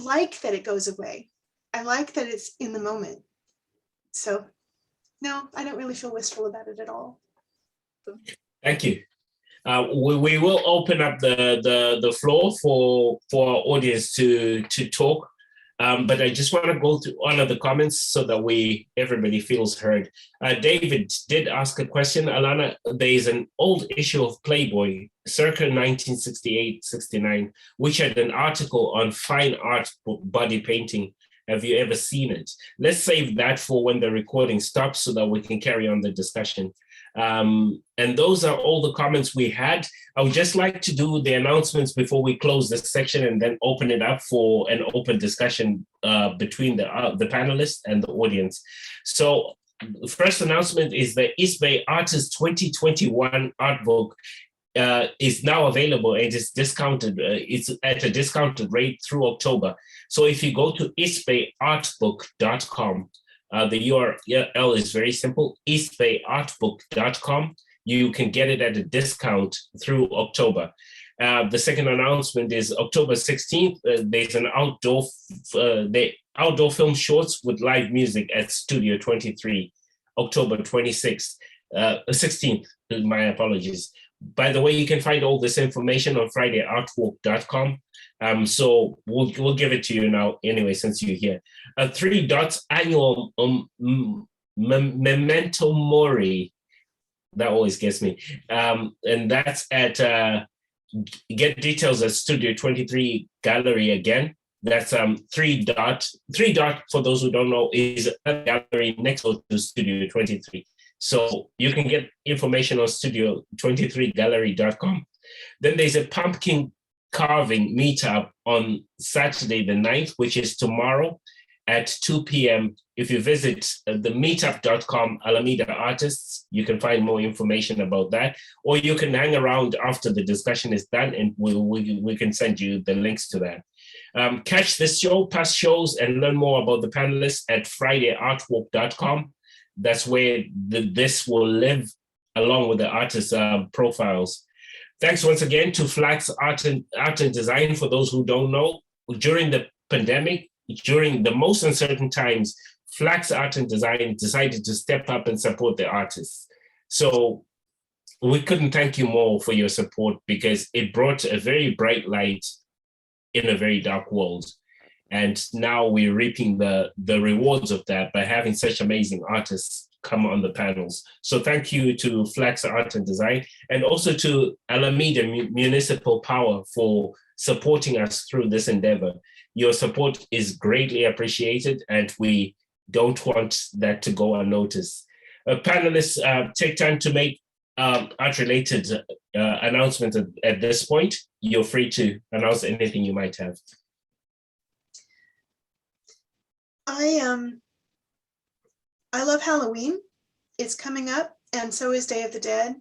like that it goes away. I like that it's in the moment. So no, I don't really feel wistful about it at all. Thank you. We will open up the floor for our audience to talk, but I just want to go through one of the comments so that everybody feels heard. David did ask a question. Alana, there is an old issue of Playboy, circa 1968-69, which had an article on fine art body painting. Have you ever seen it? Let's save that for when the recording stops so that we can carry on the discussion. And those are all the comments we had. I would just like to do the announcements before we close this section and then open it up for an open discussion between the panelists and the audience. So the first announcement is the East Bay Artist 2021 art book is now available and it's discounted. It's at a discounted rate through October. So if you go to eastbayartbook.com, the URL is very simple, eastbayartbook.com. You can get it at a discount through October. The second announcement is October 16th. There's an outdoor film shorts with live music at Studio 23. October 16th, my apologies. By the way, you can find all this information on FridayArtWalk.com. So we'll give it to you now anyway, since you're here. 3 Dots annual Memento Mori. That always gets me. And that's at, get details at Studio 23 Gallery again. That's 3 Dot. 3 Dot, for those who don't know, is a gallery next door to Studio 23. So you can get information on studio23gallery.com. Then there's a pumpkin carving meetup on Saturday the 9th, which is tomorrow at 2 p.m. If you visit the meetup.com Alameda Artists, you can find more information about that, or you can hang around after the discussion is done and we can send you the links to that. Catch this show, past shows, and learn more about the panelists at FridayArtWalk.com. That's where this will live along with the artist profiles. Thanks once again to Flax Art and Design. For those who don't know, during the pandemic, during the most uncertain times, Flax Art and Design decided to step up and support the artists. So we couldn't thank you more for your support, because it brought a very bright light in a very dark world. And now we're reaping the rewards of that by having such amazing artists come on the panels. So thank you to Flax Art and Design, and also to Alameda Municipal Power for supporting us through this endeavor. Your support is greatly appreciated, and we don't want that to go unnoticed. Panelists, take time to make art-related announcements at this point. You're free to announce anything you might have. I love Halloween. It's coming up, and so is Day of the Dead.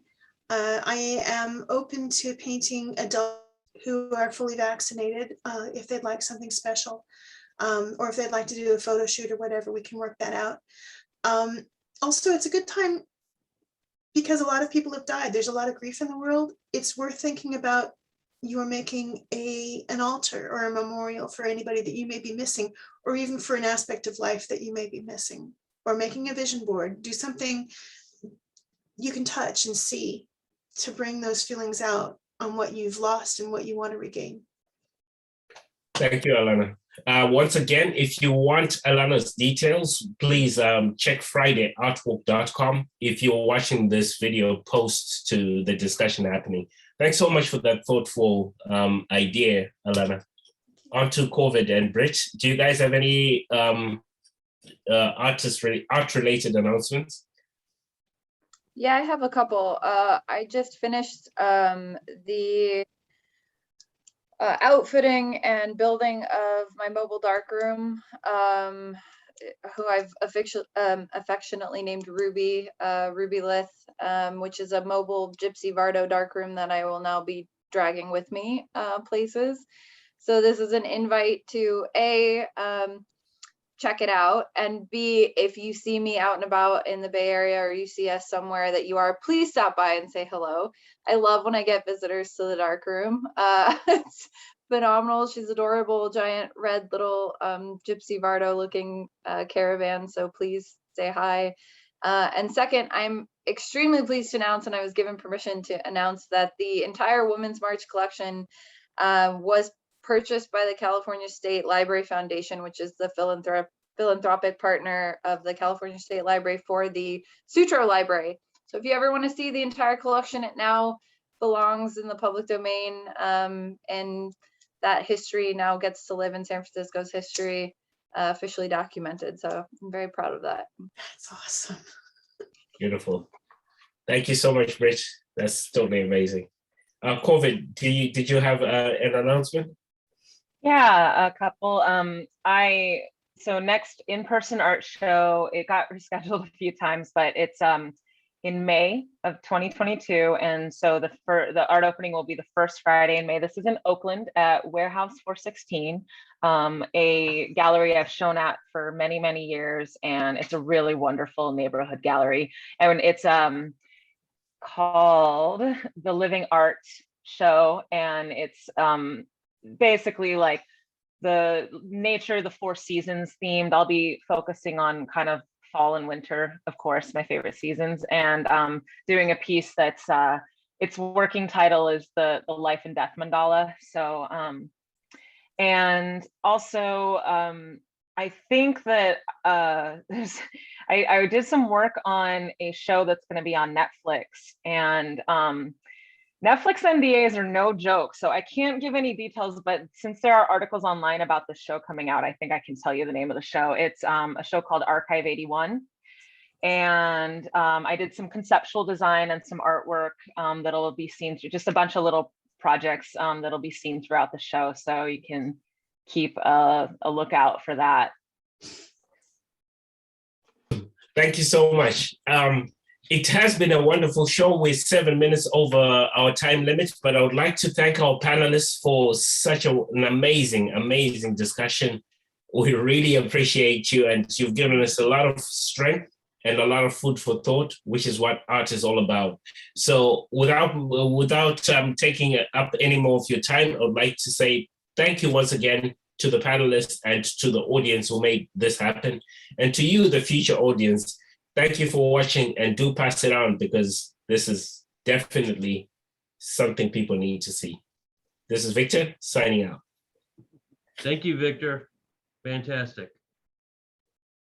I am open to painting adults who are fully vaccinated if they'd like something special, or if they'd like to do a photo shoot or whatever, we can work that out. Also, it's a good time because a lot of people have died. There's a lot of grief in the world. It's worth thinking about. You're making an altar or a memorial for anybody that you may be missing, or even for an aspect of life that you may be missing, or making a vision board. Do something you can touch and see to bring those feelings out on what you've lost and what you want to regain. Thank you, Alana. Once again, if you want Alana's details, please check FridayArtWalk.com if you're watching this video post to the discussion happening. Thanks so much for that thoughtful idea, Alana. Thank onto COVID and Brit, do you guys have any art-related announcements? Yeah, I have a couple. I just finished the outfitting and building of my mobile darkroom, who I've affectionately named Ruby, Ruby Lith, which is a mobile Gypsy Vardo darkroom that I will now be dragging with me places. So this is an invite to check it out, and B, if you see me out and about in the Bay Area or you see us somewhere that you are, please stop by and say hello. I love when I get visitors to the darkroom. It's phenomenal. She's adorable, giant red little Gypsy Vardo looking caravan, so please say hi. And second, I'm extremely pleased to announce, and I was given permission to announce, that the entire Women's March collection was purchased by the California State Library Foundation, which is the philanthropic partner of the California State Library for the Sutro Library. So if you ever want to see the entire collection, it now belongs in the public domain, and that history now gets to live in San Francisco's history, officially documented. So I'm very proud of that. That's awesome. Beautiful. Thank you so much, Brit. That's totally amazing. COVID, did you have an announcement? Yeah, a couple. So next in-person art show, it got rescheduled a few times, but it's in May of 2022, and so the art opening will be the first Friday in May. This is in Oakland at Warehouse 416, a gallery I've shown at for many, many years, and it's a really wonderful neighborhood gallery, and it's called The Living Art Show, and it's basically like the nature, the 4 seasons themed. I'll be focusing on kind of fall and winter, of course, my favorite seasons, and doing a piece that's its working title is the Life and Death Mandala. So and also I think that I did some work on a show that's going to be on Netflix, and Netflix NDAs are no joke, so I can't give any details, but since there are articles online about the show coming out, I think I can tell you the name of the show. It's a show called Archive 81. And I did some conceptual design and some artwork that'll be seen through, just a bunch of little projects that'll be seen throughout the show. So you can keep a lookout for that. Thank you so much. It has been a wonderful show. We're 7 minutes over our time limit, but I would like to thank our panelists for such an amazing, amazing discussion. We really appreciate you, and you've given us a lot of strength and a lot of food for thought, which is what art is all about. So without taking up any more of your time, I would like to say thank you once again to the panelists and to the audience who made this happen. And to you, the future audience, thank you for watching, and do pass it on, because this is definitely something people need to see. This is Victor signing out. Thank you, Victor. Fantastic.